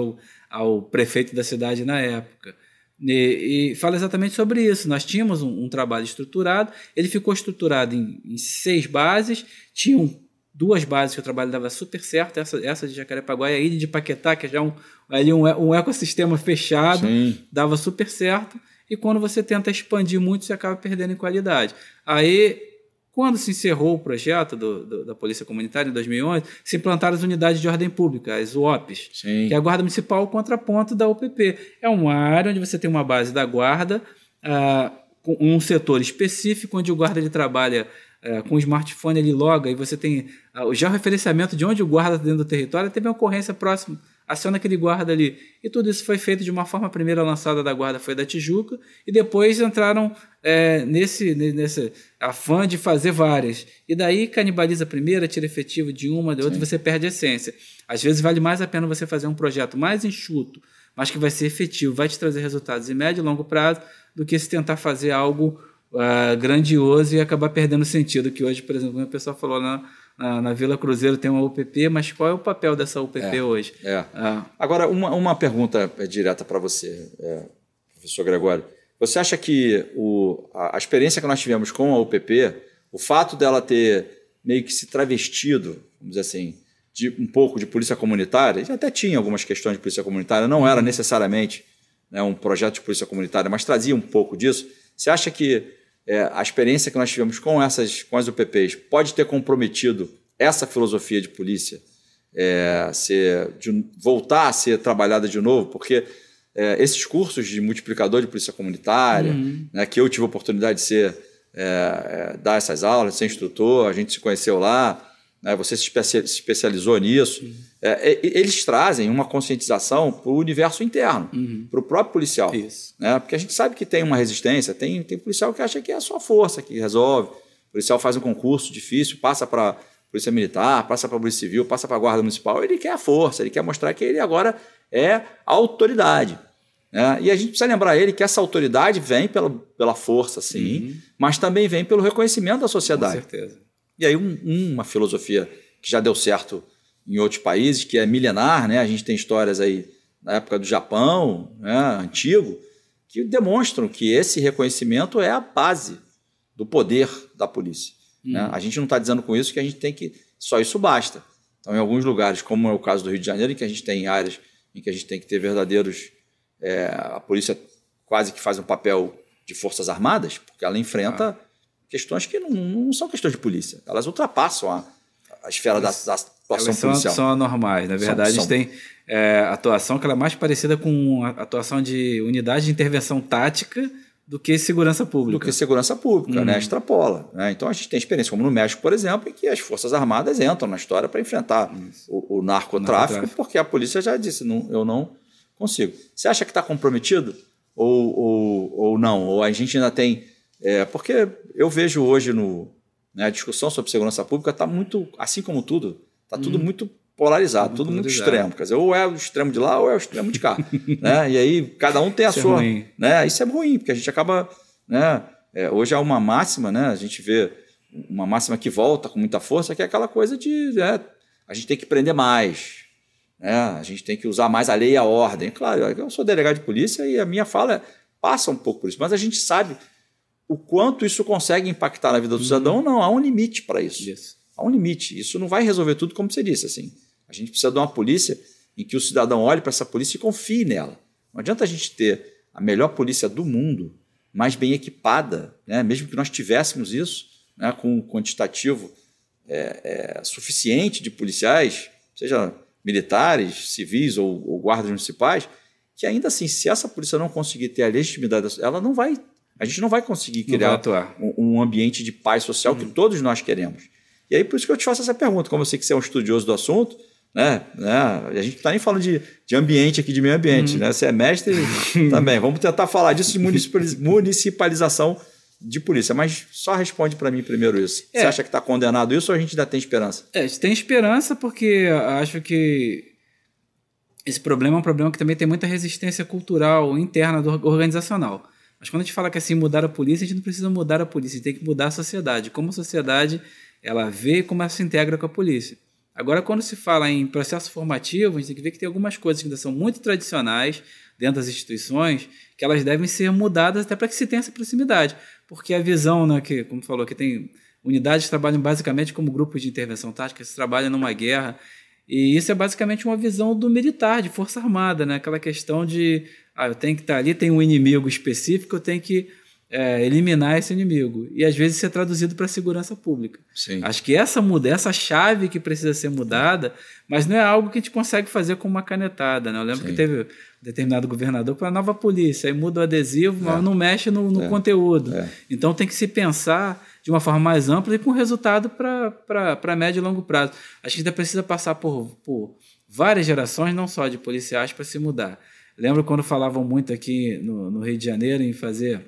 Speaker 2: ao prefeito da cidade na época. E fala exatamente sobre isso. Nós tínhamos um trabalho estruturado, ele ficou estruturado em 6 bases, tinham 2 bases que o trabalho dava super certo, essa de Jacarepaguá e a ilha de Paquetá, que é já um ecossistema fechado, dava super certo. E quando você tenta expandir muito, você acaba perdendo em qualidade. Aí, quando se encerrou o projeto da Polícia Comunitária, em 2011, se implantaram as unidades de ordem pública, as UOPs, que é a Guarda Municipal, o contraponto da UPP. É uma área onde você tem uma base da Guarda, com um setor específico, onde o guarda ele trabalha com o smartphone, ele loga, e você tem já o referenciamento de onde o guarda está dentro do território, teve uma ocorrência próximo aciona aquele guarda ali. E tudo isso foi feito de uma forma, a primeira lançada da guarda foi da Tijuca, e depois entraram nesse afã de fazer várias. E daí canibaliza a primeira, tira efetivo de uma, de outra, e você perde a essência. Às vezes vale mais a pena você fazer um projeto mais enxuto, mas que vai ser efetivo, vai te trazer resultados em médio e longo prazo, do que se tentar fazer algo grandioso e acabar perdendo sentido. Que hoje, por exemplo, a pessoa falou na Vila Cruzeiro tem uma UPP, mas qual é o papel dessa UPP hoje?
Speaker 1: Agora, uma pergunta direta para você, professor Gregório. Você acha que a experiência que nós tivemos com a UPP, o fato dela ter meio que se travestido, vamos dizer assim, de um pouco de polícia comunitária, até tinha algumas questões de polícia comunitária, não era necessariamente, né, um projeto de polícia comunitária, mas trazia um pouco disso. Você acha que a experiência que nós tivemos com as UPPs pode ter comprometido essa filosofia de polícia voltar a ser trabalhada de novo? Porque esses cursos de multiplicador de polícia comunitária, né, que eu tive a oportunidade de dar essas aulas, de ser instrutor, a gente se conheceu lá, né, você se especializou nisso, eles trazem uma conscientização para o universo interno, para o próprio policial. Né, porque a gente sabe que tem uma resistência, tem policial que acha que é só força que resolve, o policial faz um concurso difícil, passa para polícia militar, passa para a polícia civil, passa para a guarda municipal, ele quer a força, ele quer mostrar que ele agora é a autoridade. Né? E a gente precisa lembrar ele que essa autoridade vem pela força, sim, mas também vem pelo reconhecimento da sociedade.
Speaker 2: Com certeza.
Speaker 1: E aí uma filosofia que já deu certo em outros países, que é milenar, né? A gente tem histórias aí na época do Japão, né, antigo, que demonstram que esse reconhecimento é a base do poder da polícia. Né? A gente não está dizendo com isso que a gente tem que... Só isso basta. Então, em alguns lugares, como é o caso do Rio de Janeiro, em que a gente tem áreas em que a gente tem que ter verdadeiros... a polícia quase que faz um papel de forças armadas, porque ela enfrenta questões que não são questões de polícia. Elas ultrapassam a esfera da atuação policial.
Speaker 2: São anormais. Na verdade, a gente tem atuação que ela é mais parecida com a atuação de unidade de intervenção tática do que segurança pública.
Speaker 1: Né? Extrapola. Né? Então, a gente tem experiência, como no México, por exemplo, em que as Forças Armadas entram na história para enfrentar o narcotráfico, porque a polícia já disse, eu não consigo. Você acha que está comprometido ou não? Ou a gente ainda tem... porque eu vejo hoje a discussão sobre segurança pública está muito, assim como tudo, está tudo muito polarizado, tudo muito extremo. Quer dizer, ou é o extremo de lá ou é o extremo de cá. Né? E aí cada um tem a sua... Né? Isso é ruim, porque a gente acaba... Né? Hoje há uma máxima, né? A gente vê uma máxima que volta com muita força, que é aquela coisa de... a gente tem que prender mais. A gente tem que usar mais a lei e a ordem. Claro, eu sou delegado de polícia e a minha fala passa um pouco por isso, mas a gente sabe o quanto isso consegue impactar na vida do cidadão. Não, há um limite para isso. Há um limite. Isso não vai resolver tudo, como você disse. Assim. A gente precisa de uma polícia em que o cidadão olhe para essa polícia e confie nela. Não adianta a gente ter a melhor polícia do mundo, mais bem equipada, né? Mesmo que nós tivéssemos isso, né? Com um quantitativo suficiente de policiais, seja militares, civis ou guardas municipais, que ainda assim, se essa polícia não conseguir ter a legitimidade, a gente não vai conseguir criar um ambiente de paz social que todos nós queremos. E aí, por isso que eu te faço essa pergunta, como eu sei que você é um estudioso do assunto, né? A gente não está nem falando de ambiente aqui, de meio ambiente, né? Você é mestre também. Vamos tentar falar disso de municipalização de polícia, mas só responde para mim primeiro isso. Você acha que está condenado isso ou a gente ainda tem esperança?
Speaker 2: A gente tem esperança porque acho que esse problema é um problema que também tem muita resistência cultural interna organizacional. Mas quando a gente fala que assim mudar a polícia, a gente não precisa mudar a polícia, a gente tem que mudar a sociedade. Como a sociedade ela vê como ela se integra com a polícia. Agora, quando se fala em processo formativo, a gente tem que ver que tem algumas coisas que ainda são muito tradicionais dentro das instituições, que elas devem ser mudadas até para que se tenha essa proximidade. Porque a visão, né, que, como falou, que tem unidades que trabalham basicamente como grupos de intervenção tática, que se trabalham numa guerra, e isso é basicamente uma visão do militar, de força armada, né? Aquela questão de eu tenho que estar ali, tem um inimigo específico, eu tenho que eliminar esse inimigo. E às vezes isso é traduzido para a segurança pública.
Speaker 1: Sim.
Speaker 2: Acho que essa chave que precisa ser mudada, mas não é algo que a gente consegue fazer com uma canetada. Né? Eu lembro que teve um determinado governador para a nova polícia, aí muda o adesivo, mas não mexe no conteúdo. Então tem que se pensar de uma forma mais ampla e com resultado para médio e longo prazo. A gente ainda precisa passar por várias gerações, não só de policiais, para se mudar. Lembro quando falavam muito aqui no Rio de Janeiro em fazer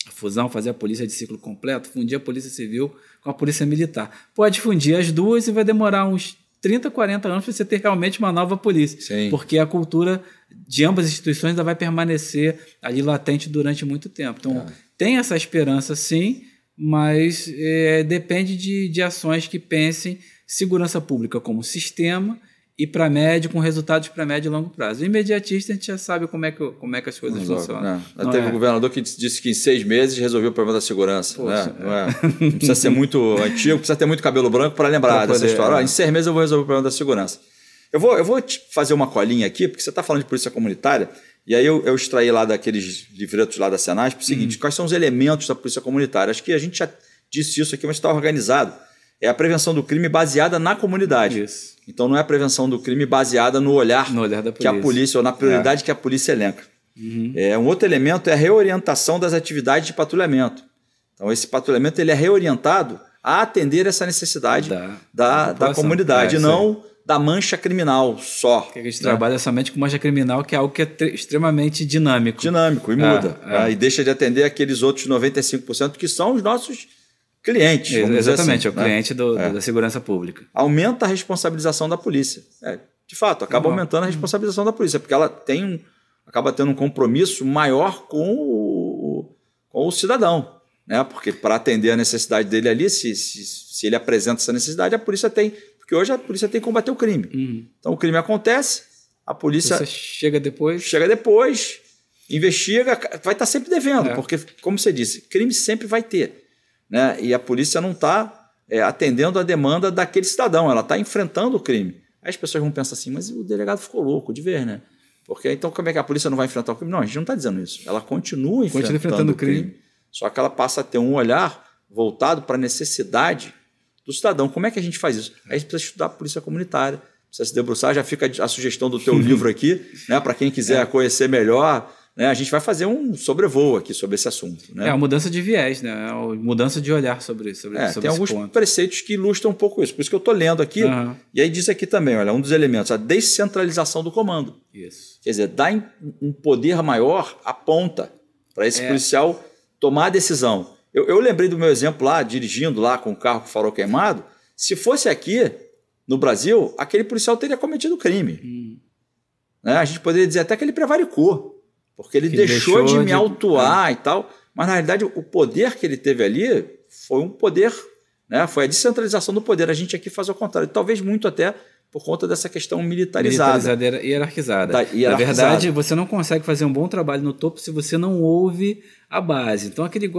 Speaker 2: a fusão, fazer a polícia de ciclo completo, fundir a polícia civil com a polícia militar. Pode fundir as duas e vai demorar uns 30, 40 anos para você ter realmente uma nova polícia.
Speaker 1: Sim.
Speaker 2: Porque a cultura de ambas as instituições ainda vai permanecer ali latente durante muito tempo. Então, tem essa esperança, sim, mas depende de ações que pensem segurança pública como sistema e para médio, com resultados para médio e longo prazo. O imediatista, a gente já sabe como é que as coisas funcionam.
Speaker 1: Teve um governador que disse que em 6 meses resolveu o problema da segurança. Não precisa ser muito antigo, precisa ter muito cabelo branco para lembrar dessa história. Em 6 meses eu vou resolver o problema da segurança. Eu vou te fazer uma colinha aqui, porque você está falando de polícia comunitária, e aí eu extraí lá daqueles livretos lá da Senasp o seguinte, quais são os elementos da polícia comunitária? Acho que a gente já disse isso aqui, mas está organizado. É a prevenção do crime baseada na comunidade.
Speaker 2: Isso.
Speaker 1: Então não é a prevenção do crime baseada no olhar
Speaker 2: da
Speaker 1: que a polícia, ou na prioridade que a polícia elenca. Um outro elemento é a reorientação das atividades de patrulhamento. Então esse patrulhamento ele é reorientado a atender essa necessidade da comunidade, não da mancha criminal só.
Speaker 2: Porque a gente trabalha somente com mancha criminal, que é algo que é extremamente dinâmico.
Speaker 1: Dinâmico, e muda. E deixa de atender aqueles outros 95% que são os nossos clientes.
Speaker 2: Exatamente,
Speaker 1: assim,
Speaker 2: é o cliente da segurança pública.
Speaker 1: Aumenta a responsabilização da polícia. De fato, acaba aumentando a responsabilização da polícia, porque ela acaba tendo um compromisso maior com o cidadão. Né? Porque para atender a necessidade dele ali, se ele apresenta essa necessidade, a polícia tem. Porque hoje a polícia tem que combater o crime. Então o crime acontece, a polícia
Speaker 2: chega depois,
Speaker 1: investiga, vai estar sempre devendo, porque, como você disse, crime sempre vai ter. Né? E a polícia não está atendendo a demanda daquele cidadão, ela está enfrentando o crime. Aí as pessoas vão pensar assim, mas o delegado ficou louco de ver, né? Porque então como é que a polícia não vai enfrentar o crime? Não, a gente não está dizendo isso. Ela continua enfrentando o crime, só que ela passa a ter um olhar voltado para a necessidade do cidadão. Como é que a gente faz isso? Aí a gente precisa estudar a polícia comunitária, precisa se debruçar, já fica a sugestão do teu livro aqui, né? Para quem quiser conhecer melhor. Né, a gente vai fazer um sobrevoo aqui sobre esse assunto. Né?
Speaker 2: A mudança de viés, né? A mudança de olhar sobre
Speaker 1: tem alguns preceitos que ilustram um pouco isso. Por isso que eu estou lendo aqui. E aí diz aqui também, olha, um dos elementos, a descentralização do comando.
Speaker 2: Isso.
Speaker 1: Quer dizer, dá um poder maior à ponta para esse policial tomar a decisão. Eu lembrei do meu exemplo lá, dirigindo lá com o carro com o farol queimado. Se fosse aqui, no Brasil, aquele policial teria cometido crime. Né? A gente poderia dizer até que ele prevaricou. Porque ele deixou de me autuar e tal, mas na realidade o poder que ele teve ali foi um poder, né? Foi a descentralização do poder. A gente aqui faz o contrário, talvez muito até por conta dessa questão militarizada.
Speaker 2: Hierarquizada. Na verdade, você não consegue fazer um bom trabalho no topo se você não ouve a base. Então aquele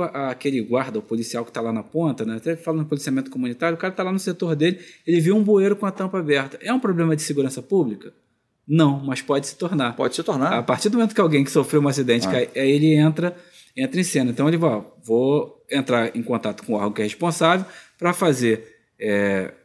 Speaker 2: guarda, o policial que está lá na ponta, né? Até falando no policiamento comunitário, o cara está lá no setor dele, ele viu um bueiro com a tampa aberta. É um problema de segurança pública? Não, mas pode se tornar.
Speaker 1: Pode se tornar.
Speaker 2: A partir do momento que alguém que sofreu um acidente cai, aí ele entra em cena. Então ele vai, vou entrar em contato com o órgão que é responsável para fazer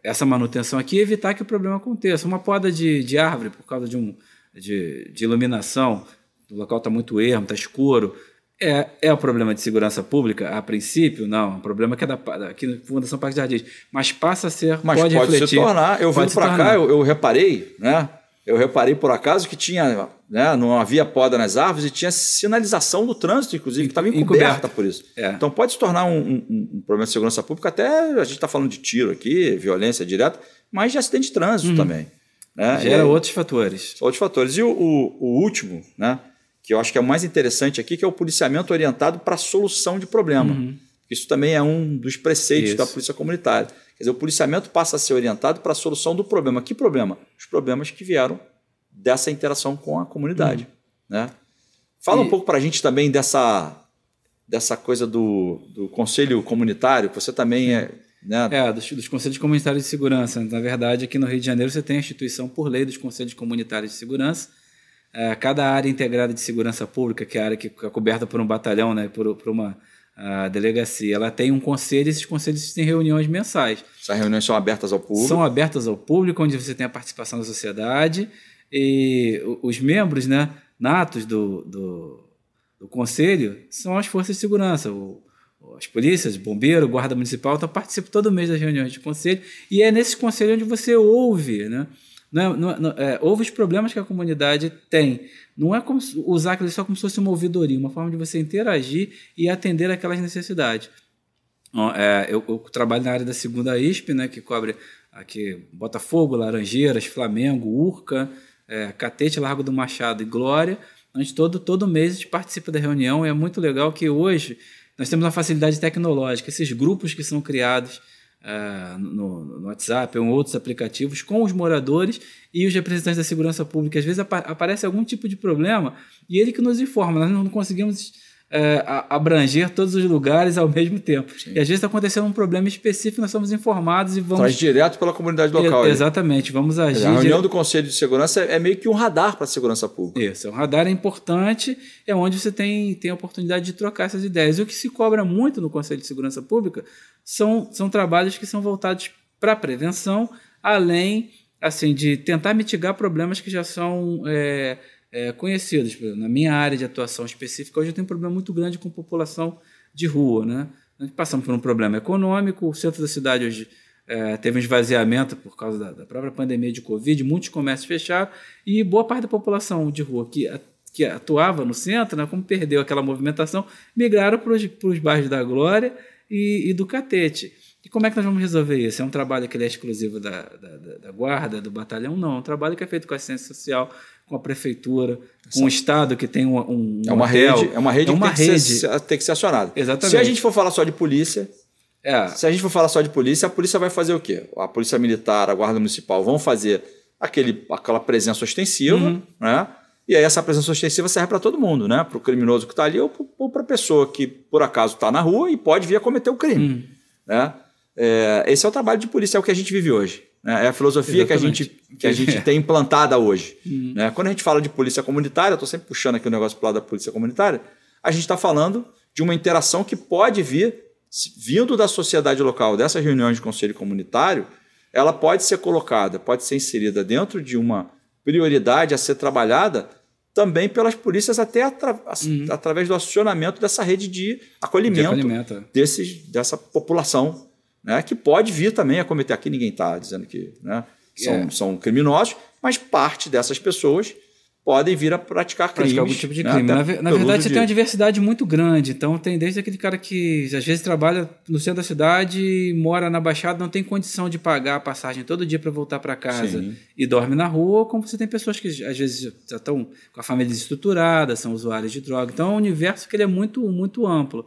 Speaker 2: essa manutenção aqui e evitar que o problema aconteça. Uma poda de árvore por causa de iluminação, o local está muito ermo, está escuro. É um problema de segurança pública? A princípio, não. O problema que é aqui na Fundação Parque de Jardins. Mas passa a ser,
Speaker 1: mas pode refletir. Se tornar. Eu vindo para cá, eu reparei, né? Eu reparei por acaso que tinha, né, não havia poda nas árvores e tinha sinalização do trânsito, inclusive, que estava encoberta por isso. Então pode se tornar um problema de segurança pública, até a gente está falando de tiro aqui, violência direta, mas de acidente de trânsito também. Né?
Speaker 2: Gera outros fatores.
Speaker 1: Outros fatores. E o último, né, que eu acho que é o mais interessante aqui, que é o policiamento orientado para a solução de problema. Isso também é um dos preceitos da polícia comunitária. Quer dizer, o policiamento passa a ser orientado para a solução do problema. Que problema? Os problemas que vieram dessa interação com a comunidade. Né? Fala um pouco para a gente também dessa coisa do conselho comunitário, que você também é... Né?
Speaker 2: Dos conselhos comunitários de segurança. Na verdade, aqui no Rio de Janeiro você tem a instituição por lei dos conselhos comunitários de segurança. Cada área integrada de segurança pública, que é a área que é coberta por um batalhão, né, por uma... A delegacia, ela tem um conselho e esses conselhos têm reuniões mensais.
Speaker 1: Essas reuniões são abertas ao público?
Speaker 2: São abertas ao público, onde você tem a participação da sociedade e os membros, né, natos do conselho são as forças de segurança, as polícias, bombeiro, guarda municipal, então participam todo mês das reuniões de conselho e é nesse conselho onde você ouve, né, Houve os problemas que a comunidade tem. Não é como usar aquilo só como se fosse uma ouvidoria, uma forma de você interagir e atender aquelas necessidades. Eu trabalho na área da 2ª ISP, né, que cobre aqui Botafogo, Laranjeiras, Flamengo, Urca, Catete, Largo do Machado e Glória. A gente todo mês a gente participa da reunião e é muito legal que hoje nós temos uma facilidade tecnológica. Esses grupos que são criados no WhatsApp ou em outros aplicativos com os moradores e os representantes da segurança pública. Às vezes aparece algum tipo de problema e ele que nos informa. Nós não conseguimos abranger todos os lugares ao mesmo tempo. Sim. E às vezes está acontecendo um problema específico, nós somos informados e vamos...
Speaker 1: Traz direto pela comunidade local.
Speaker 2: Exatamente, vamos agir...
Speaker 1: A reunião do Conselho de Segurança é meio que um radar para a segurança pública.
Speaker 2: Isso, um radar é importante, é onde você tem a oportunidade de trocar essas ideias. E o que se cobra muito no Conselho de Segurança Pública são trabalhos que são voltados para a prevenção, além assim, de tentar mitigar problemas que já são... conhecidos. Na minha área de atuação específica, hoje eu tenho um problema muito grande com população de rua, né? Nós passamos por um problema econômico, o centro da cidade hoje teve um esvaziamento por causa da própria pandemia de Covid, muitos comércios fecharam e boa parte da população de rua que atuava no centro, né, como perdeu aquela movimentação, migraram para os bairros da Glória e do Catete. E como é que nós vamos resolver isso? É um trabalho que ele é exclusivo da Guarda, do Batalhão? Não, é um trabalho que é feito com a assistência social, com a prefeitura, com o Estado, que tem um
Speaker 1: é uma
Speaker 2: hotel.
Speaker 1: Rede, é uma rede que tem que ser acionada.
Speaker 2: Exatamente.
Speaker 1: Se a gente for falar só de polícia, a polícia vai fazer o quê? A Polícia Militar, a Guarda Municipal vão fazer aquela presença ostensiva, né? E aí essa presença ostensiva serve para todo mundo, né? Para o criminoso que está ali ou para a pessoa que, por acaso, está na rua e pode vir a cometer o crime. Né? Esse é o trabalho de polícia, é o que a gente vive hoje. Né? É a filosofia que a gente tem implantada hoje. Né? Quando a gente fala de polícia comunitária, eu estou sempre puxando aqui o negócio para o lado da polícia comunitária, a gente está falando de uma interação que pode vir, vindo da sociedade local, dessas reuniões de conselho comunitário, ela pode ser colocada, pode ser inserida dentro de uma prioridade a ser trabalhada também pelas polícias até através do acionamento dessa rede de acolhimento dessa população, né, que pode vir também a cometer. Aqui ninguém está dizendo que, né, são criminosos, mas parte dessas pessoas podem vir a praticar crimes.
Speaker 2: Algum tipo de crime. Na verdade, você tem uma diversidade muito grande. Então, tem desde aquele cara que às vezes trabalha no centro da cidade, mora na Baixada, não tem condição de pagar a passagem todo dia para voltar para casa e dorme na rua, como você tem pessoas que às vezes já estão com a família desestruturada, são usuários de droga. Então, é um universo que ele é muito, muito amplo.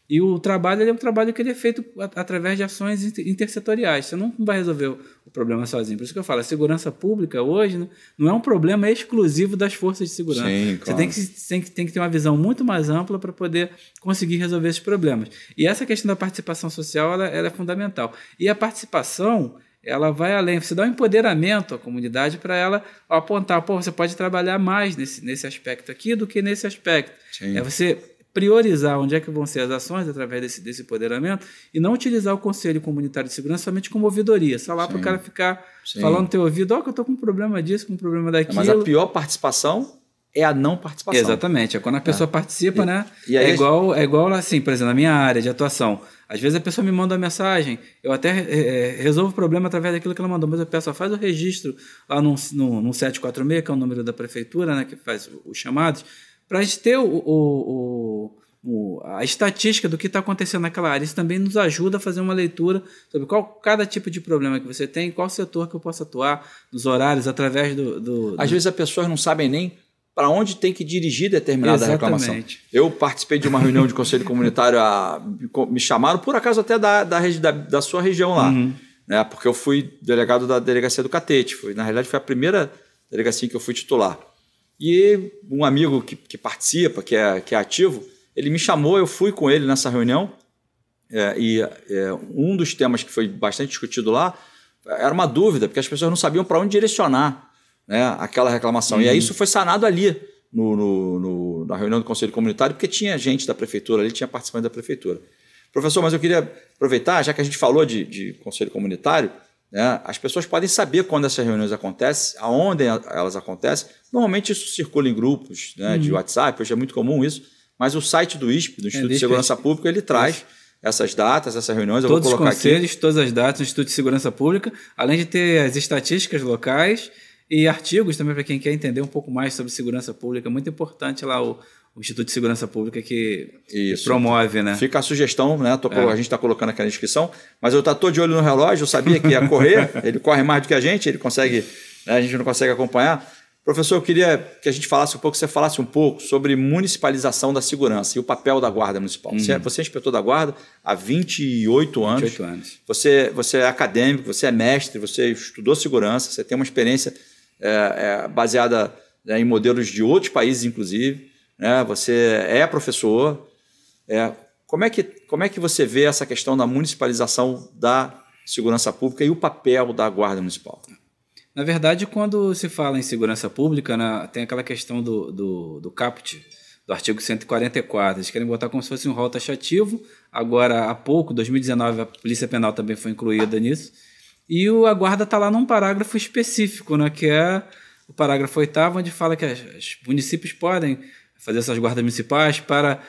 Speaker 2: E o trabalho é um trabalho que ele é feito através de ações intersetoriais. Você não vai resolver o problema sozinho. Por isso que eu falo, a segurança pública hoje não é um problema exclusivo das forças de segurança. Sim, claro. Você tem que ter uma visão muito mais ampla para poder conseguir resolver esses problemas. E essa questão da participação social ela é fundamental. E a participação ela vai além. Você dá um empoderamento à comunidade para ela apontar, você pode trabalhar mais nesse aspecto aqui do que nesse aspecto. Sim. É você priorizar onde é que vão ser as ações através desse empoderamento e não utilizar o Conselho Comunitário de Segurança somente como ouvidoria, só lá para o cara ficar falando no teu ouvido, que eu estou com um problema disso, com um problema daquilo.
Speaker 1: Mas a pior participação é a não participação.
Speaker 2: Exatamente, é quando a pessoa participa, né? E aí é igual assim, por exemplo, na minha área de atuação. Às vezes a pessoa me manda uma mensagem, eu até resolvo o problema através daquilo que ela mandou, mas a pessoa faz o registro lá no 746, que é o número da prefeitura, né, que faz os chamados, para a gente ter a estatística do que está acontecendo naquela área. Isso também nos ajuda a fazer uma leitura sobre cada tipo de problema que você tem, qual setor que eu posso atuar, nos horários, através
Speaker 1: Às vezes as pessoas não sabem nem para onde tem que dirigir determinada reclamação. Eu participei de uma reunião de conselho comunitário, me chamaram, por acaso, até da sua região lá, né? Porque eu fui delegado da delegacia do Catete. Na realidade, foi a primeira delegacia que eu fui titular. E um amigo que participa, que é ativo, ele me chamou, eu fui com ele nessa reunião, um dos temas que foi bastante discutido lá era uma dúvida, porque as pessoas não sabiam para onde direcionar, né, aquela reclamação. E aí isso foi sanado ali, na reunião do Conselho Comunitário, porque tinha gente da prefeitura ali, tinha participantes da prefeitura. Professor, mas eu queria aproveitar, já que a gente falou de Conselho Comunitário, né, as pessoas podem saber quando essas reuniões acontecem, aonde elas acontecem. Normalmente isso circula em grupos, né, de WhatsApp, hoje é muito comum isso, mas o site do ISP, do Instituto de Segurança Pública, ele traz essas datas, essas reuniões.
Speaker 2: Todos os conselhos, todas as datas do Instituto de Segurança Pública, além de ter as estatísticas locais, e artigos também para quem quer entender um pouco mais sobre segurança pública. Muito importante lá o Instituto de Segurança Pública que promove, né?
Speaker 1: Fica a sugestão, né? A gente está colocando aqui na descrição, mas eu estou de olho no relógio, eu sabia que ia correr, ele corre mais do que a gente consegue, né? A gente não consegue acompanhar. Professor, eu queria que a gente você falasse um pouco sobre municipalização da segurança e o papel da Guarda Municipal. Você é inspetor da Guarda há 28 anos.
Speaker 2: 28 anos.
Speaker 1: Você é acadêmico, você é mestre, você estudou segurança, você tem uma experiência baseada, né, em modelos de outros países, inclusive. Você é professor. Como é que você vê essa questão da municipalização da segurança pública e o papel da Guarda Municipal?
Speaker 2: Na verdade, quando se fala em segurança pública, né, tem aquela questão do caput, do artigo 144. Eles querem botar como se fosse um rol taxativo. Agora, há pouco, 2019, a Polícia Penal também foi incluída nisso. E a Guarda está lá num parágrafo específico, né, que é o parágrafo 8º, onde fala que os municípios podem fazer essas guardas municipais para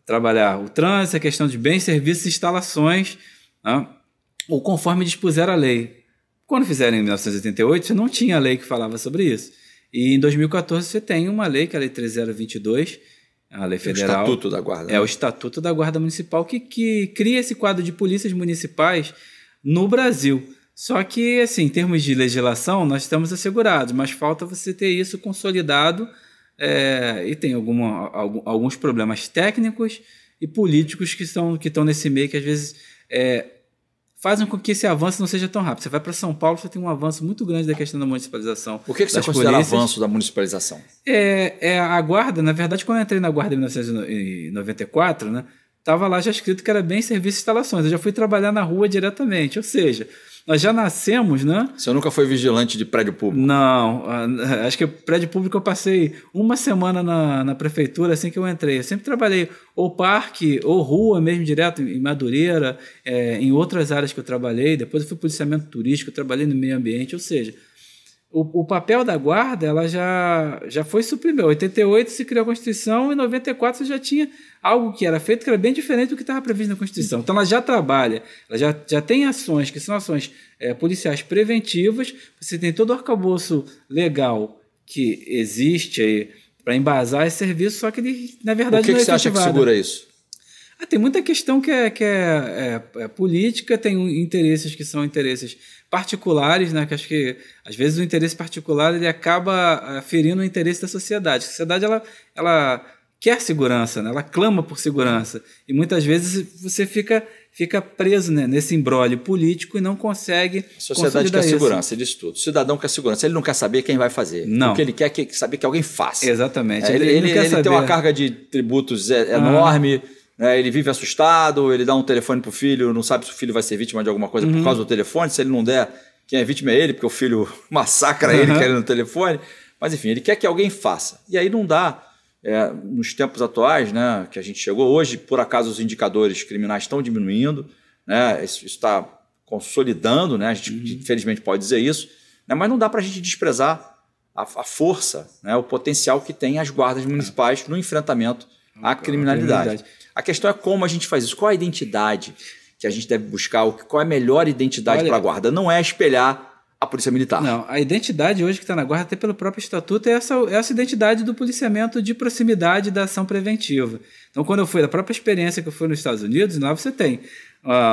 Speaker 2: trabalhar o trânsito, a questão de bens, serviços e instalações, né, ou conforme dispuser a lei. Quando fizeram em 1988, você não tinha lei que falava sobre isso. E em 2014 você tem uma lei, que é a Lei 3022, a lei federal.
Speaker 1: O Estatuto da Guarda.
Speaker 2: É o Estatuto da Guarda Municipal que cria esse quadro de polícias municipais no Brasil. Só que, assim, em termos de legislação, nós estamos assegurados, mas falta você ter isso consolidado e tem alguns problemas técnicos e políticos que estão nesse meio que, às vezes, fazem com que esse avanço não seja tão rápido. Você vai para São Paulo, você tem um avanço muito grande da questão da municipalização.
Speaker 1: O que você considera avanço da municipalização?
Speaker 2: A Guarda, na verdade, quando eu entrei na Guarda em 1994, né, estava lá já escrito que era bem serviço e instalações. Eu já fui trabalhar na rua diretamente, ou seja, nós já nascemos, né?
Speaker 1: Você nunca foi vigilante de prédio público?
Speaker 2: Não, acho que prédio público eu passei uma semana na prefeitura assim que eu entrei. Eu sempre trabalhei ou parque ou rua mesmo, direto em Madureira, em outras áreas que eu trabalhei. Depois eu fui policiamento turístico, eu trabalhei no meio ambiente, ou seja, o papel da Guarda ela já foi suprimido. Em 88 se criou a Constituição, em 94 você já tinha algo que era feito que era bem diferente do que estava previsto na Constituição. Então ela já trabalha, ela já tem ações que são ações policiais preventivas, você tem todo o arcabouço legal que existe aí para embasar esse serviço, só que ele, na verdade, não é efetivado. O que você acha que segura
Speaker 1: isso?
Speaker 2: Tem muita questão que é política, tem interesses que são interesses particulares, né? Que acho que às vezes o interesse particular ele acaba ferindo o interesse da sociedade. A sociedade ela quer segurança, né? Ela clama por segurança e muitas vezes você fica preso, né, nesse imbróglio político e não consegue.
Speaker 1: A sociedade quer segurança, diz tudo. O cidadão quer segurança, ele não quer saber quem vai fazer.
Speaker 2: Não.
Speaker 1: O que ele quer é saber que alguém faça.
Speaker 2: Exatamente.
Speaker 1: Ele tem uma carga de tributos enorme. Ele vive assustado, ele dá um telefone para o filho, não sabe se o filho vai ser vítima de alguma coisa por causa do telefone. Se ele não der, quem é vítima é ele, porque o filho massacra ele querendo o telefone. Mas, enfim, ele quer que alguém faça. E aí não dá. Nos tempos atuais, né, que a gente chegou hoje, por acaso os indicadores criminais estão diminuindo, né, isso está consolidando, né, a gente infelizmente pode dizer isso, né, mas não dá para a gente desprezar a força, né, o potencial que tem as guardas municipais no enfrentamento à criminalidade. A questão é como a gente faz isso, qual a identidade que a gente deve buscar, qual é a melhor identidade para a guarda. Não é espelhar a Polícia Militar.
Speaker 2: Não, a identidade hoje que está na Guarda, até pelo próprio Estatuto, é essa identidade do policiamento de proximidade da ação preventiva. Então, quando eu fui, da própria experiência que eu fui nos Estados Unidos, lá você tem,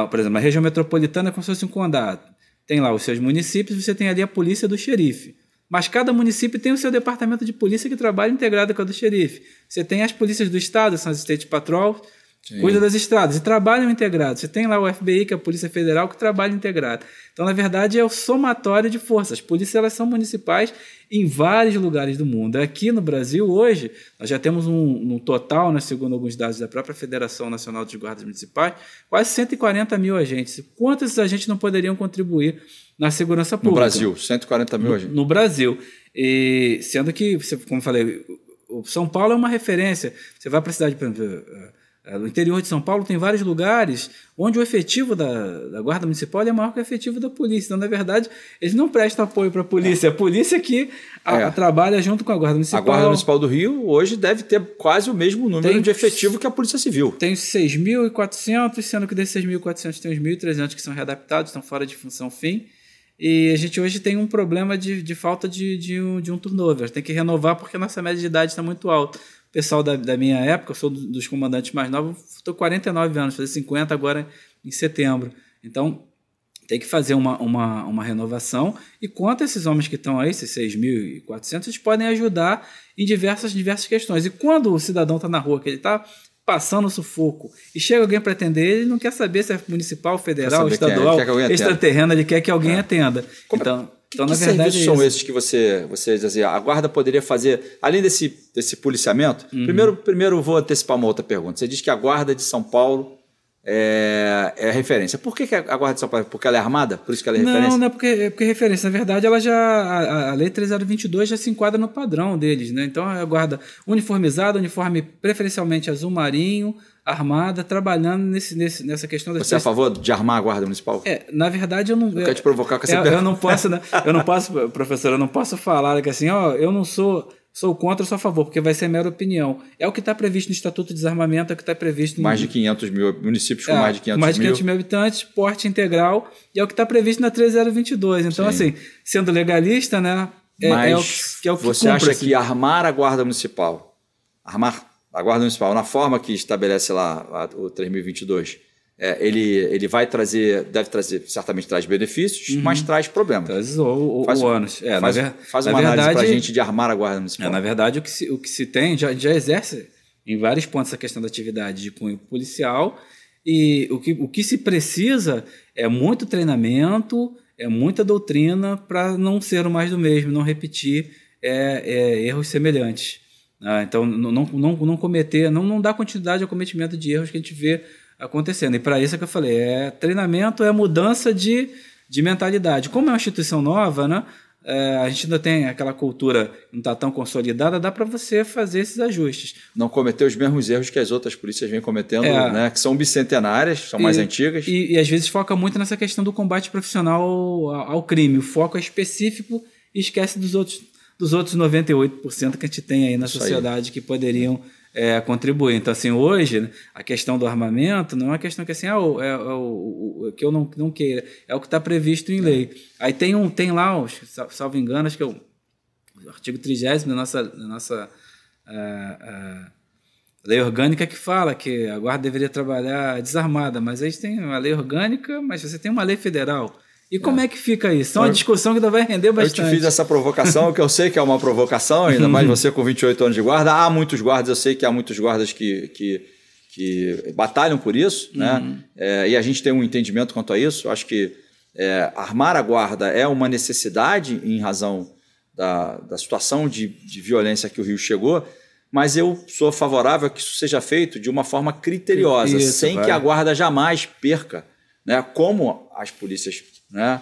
Speaker 2: por exemplo, a região metropolitana é como se fosse um condado. Tem lá os seus municípios, você tem ali a polícia do xerife. Mas cada município tem o seu departamento de polícia que trabalha integrado com a do xerife. Você tem as polícias do estado, são as State Patrol, cuida das estradas e trabalham integrados. Você tem lá o FBI, que é a Polícia Federal, que trabalha integrado. Então, na verdade, é o somatório de forças. As polícias elas são municipais em vários lugares do mundo. Aqui no Brasil, hoje, nós já temos um total, né, segundo alguns dados da própria Federação Nacional de Guardas Municipais, quase 140 mil agentes. Quantos agentes não poderiam contribuir na segurança pública?
Speaker 1: No Brasil, 140 mil agentes.
Speaker 2: No Brasil. E sendo que, como eu falei, o São Paulo é uma referência. Você vai para a cidade, por exemplo, no interior de São Paulo tem vários lugares onde o efetivo da Guarda Municipal é maior que o efetivo da polícia. Então, na verdade, eles não prestam apoio para a polícia. É a polícia que trabalha junto com a Guarda Municipal.
Speaker 1: A Guarda Municipal do Rio hoje deve ter quase o mesmo número de efetivo que a Polícia Civil.
Speaker 2: Tem 6.400, sendo que desses 6.400 tem os 1.300 que são readaptados, estão fora de função fim. E a gente hoje tem um problema de falta de um turnover. Tem que renovar porque a nossa média de idade está muito alta. O pessoal da minha época, eu sou dos comandantes mais novos, estou 49 anos, fazer 50 agora em setembro. Então, tem que fazer uma renovação. E quanto a esses homens que estão aí, esses 6.400, eles podem ajudar em diversas questões. E quando o cidadão está na rua, que ele está passando sufoco, e chega alguém para atender, ele não quer saber se é municipal, federal, estadual, extraterreno, ele quer que alguém atenda. Então, na verdade,
Speaker 1: serviços são esses que você dizia, a guarda poderia fazer, além desse policiamento? Primeiro vou antecipar uma outra pergunta. Você diz que a guarda de São Paulo é referência. Por que a guarda de São Paulo? Porque ela é armada? Por isso que ela é referência?
Speaker 2: Não é porque é referência. Na verdade, ela a Lei 3022 já se enquadra no padrão deles, né? Então, a guarda uniformizada, uniforme preferencialmente azul marinho, armada, trabalhando nessa questão...
Speaker 1: Você é a favor de armar a guarda municipal?
Speaker 2: Na verdade, eu não...
Speaker 1: Eu quero te provocar com essa pergunta.
Speaker 2: Eu não posso, professor, eu não posso falar que assim, eu não sou contra ou sou a favor, porque vai ser mera opinião. É o que está previsto no Estatuto de Desarmamento, é o que está previsto...
Speaker 1: Mais de 500 mil municípios com mais de 500 mil.
Speaker 2: Mais de 500 mil habitantes, porte integral, e é o que está previsto na 3022. Então, assim, sendo legalista, né, é o que
Speaker 1: você acha que armar a Guarda Municipal, na forma que estabelece lá o 3022, ele vai trazer, certamente traz benefícios, mas traz problemas.
Speaker 2: Traz o ônus.
Speaker 1: Faz uma análise para a gente de armar a Guarda Municipal.
Speaker 2: Na verdade, o que se tem, já exerce em vários pontos a questão da atividade de cunho policial, e o que se precisa é muito treinamento, é muita doutrina para não ser o mais do mesmo, não repetir erros semelhantes. Então, não cometer, não dar continuidade ao cometimento de erros que a gente vê acontecendo. E para isso é que eu falei, treinamento, mudança de mentalidade. Como é uma instituição nova, né, a gente ainda tem aquela cultura que não está tão consolidada, dá para você fazer esses ajustes.
Speaker 1: Não cometer os mesmos erros que as outras polícias vêm cometendo, né, que são bicentenárias, são mais antigas.
Speaker 2: E às vezes foca muito nessa questão do combate profissional ao crime. O foco é específico e esquece dos outros 98% que a gente tem aí na sociedade que poderiam contribuir. Então, assim, hoje, né, a questão do armamento não é uma questão que assim, que eu não queira, é o que está previsto em lei. Aí tem lá, salvo engano, acho que é o artigo 30º da nossa lei orgânica que fala que a guarda deveria trabalhar desarmada, mas aí tem uma lei orgânica, mas você tem uma lei federal. E como é que fica isso? É uma discussão que ainda vai render bastante.
Speaker 1: Eu te fiz essa provocação, que eu sei que é uma provocação, ainda mais você com 28 anos de guarda. Há muitos guardas, eu sei que há muitos guardas que batalham por isso, né? E a gente tem um entendimento quanto a isso. Acho que armar a guarda é uma necessidade em razão da situação de violência que o Rio chegou, mas eu sou favorável a que isso seja feito de uma forma criteriosa, sem que a guarda jamais perca, né? Como as polícias, né,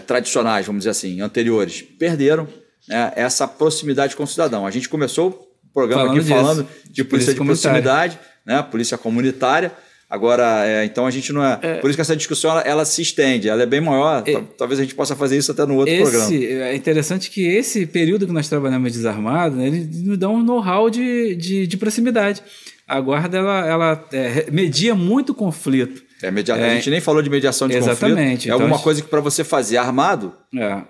Speaker 1: tradicionais, vamos dizer assim, anteriores, perderam, né, essa proximidade com o cidadão. A gente começou o programa falando de polícia de proximidade, né, polícia comunitária. Agora, então a gente não por isso que essa discussão ela se estende, ela é bem maior. Talvez a gente possa fazer isso até no outro programa.
Speaker 2: É interessante que esse período que nós trabalhamos desarmado, né, ele nos dá um know-how de proximidade. A guarda ela media muito conflito.
Speaker 1: A gente nem falou de mediação de conflito. É alguma coisa que para você fazer armado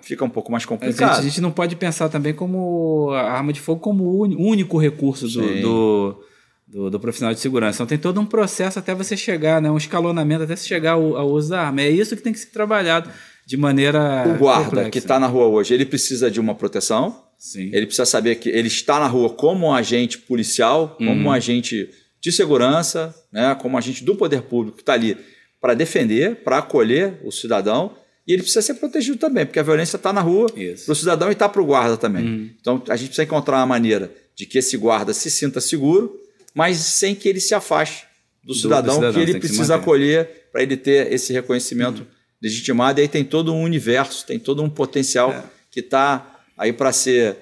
Speaker 1: fica um pouco mais complicado.
Speaker 2: A gente não pode pensar também como a arma de fogo como o único recurso do profissional de segurança. Então tem todo um processo até você chegar, né, um escalonamento até você chegar ao uso da arma. É isso que tem que ser trabalhado de maneira
Speaker 1: O guarda
Speaker 2: complexa.
Speaker 1: Que está na rua hoje, ele precisa de uma proteção.
Speaker 2: Sim.
Speaker 1: Ele precisa saber que ele está na rua como um agente policial, como um agente de segurança, né, como agente do poder público que está ali para defender, para acolher o cidadão, e ele precisa ser protegido também, porque a violência está na rua para o cidadão e está para o guarda também. Então a gente precisa encontrar uma maneira de que esse guarda se sinta seguro, mas sem que ele se afaste do cidadão que ele precisa acolher para ele ter esse reconhecimento legitimado. E aí tem todo um universo, tem todo um potencial que está aí para ser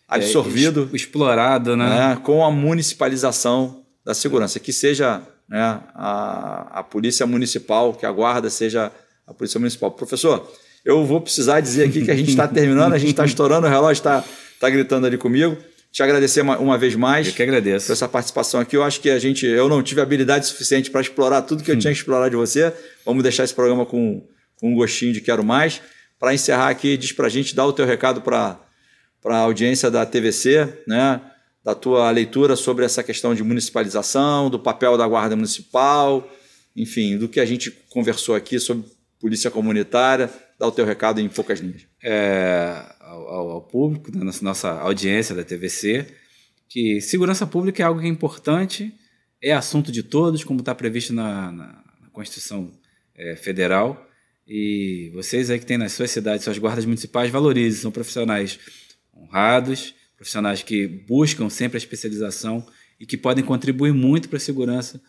Speaker 1: absorvido,
Speaker 2: explorado, né,
Speaker 1: com a municipalização da segurança, que seja, né, a polícia municipal, que a guarda seja a polícia municipal. Professor, eu vou precisar dizer aqui que a gente está terminando, a gente está estourando, o relógio está gritando ali comigo. Te agradecer uma vez mais.
Speaker 2: Eu que agradeço.
Speaker 1: Por essa participação aqui. Eu acho que eu não tive habilidade suficiente para explorar tudo que eu tinha que explorar de você. Vamos deixar esse programa com um gostinho de quero mais. para encerrar aqui, diz para a gente, dá o teu recado para a audiência da TVC, né? Da tua leitura sobre essa questão de municipalização, do papel da Guarda Municipal, enfim, do que a gente conversou aqui sobre polícia comunitária. Dá o teu recado em poucas linhas.
Speaker 2: Ao público, da nossa audiência da TVC, que segurança pública é algo que é importante, é assunto de todos, como está previsto na Constituição Federal. E vocês aí que têm nas suas cidades, suas guardas municipais, valorizem, são profissionais honrados, profissionais que buscam sempre a especialização e que podem contribuir muito para a segurança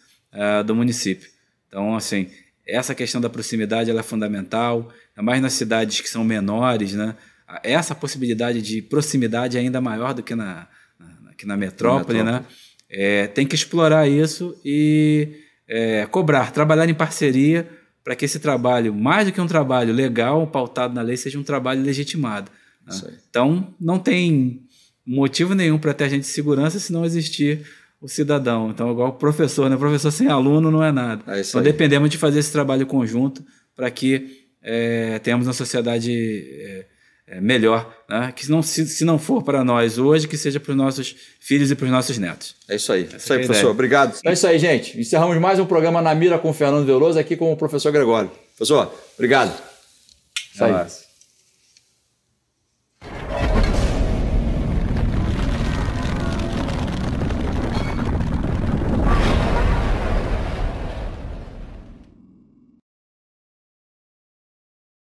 Speaker 2: do município. Então, assim, essa questão da proximidade ela é fundamental, ainda mais nas cidades que são menores, né? Essa possibilidade de proximidade é ainda maior do que na metrópole, né? Tem que explorar isso e cobrar, trabalhar em parceria para que esse trabalho, mais do que um trabalho legal, pautado na lei, seja um trabalho legitimado. Né? Então, não tem motivo nenhum para ter agente de segurança se não existir o cidadão. Então, igual o professor, né? O professor sem aluno não é nada. Então, dependemos de fazer esse trabalho conjunto para que tenhamos uma sociedade melhor, né? Que se não for para nós hoje, que seja para os nossos filhos e para os nossos netos.
Speaker 1: É isso aí. Isso aí, professor. Obrigado. É isso aí, gente. Encerramos mais um programa Na Mira com o Fernando Veloso aqui com o professor Gregório. Professor, obrigado.
Speaker 2: Isso aí.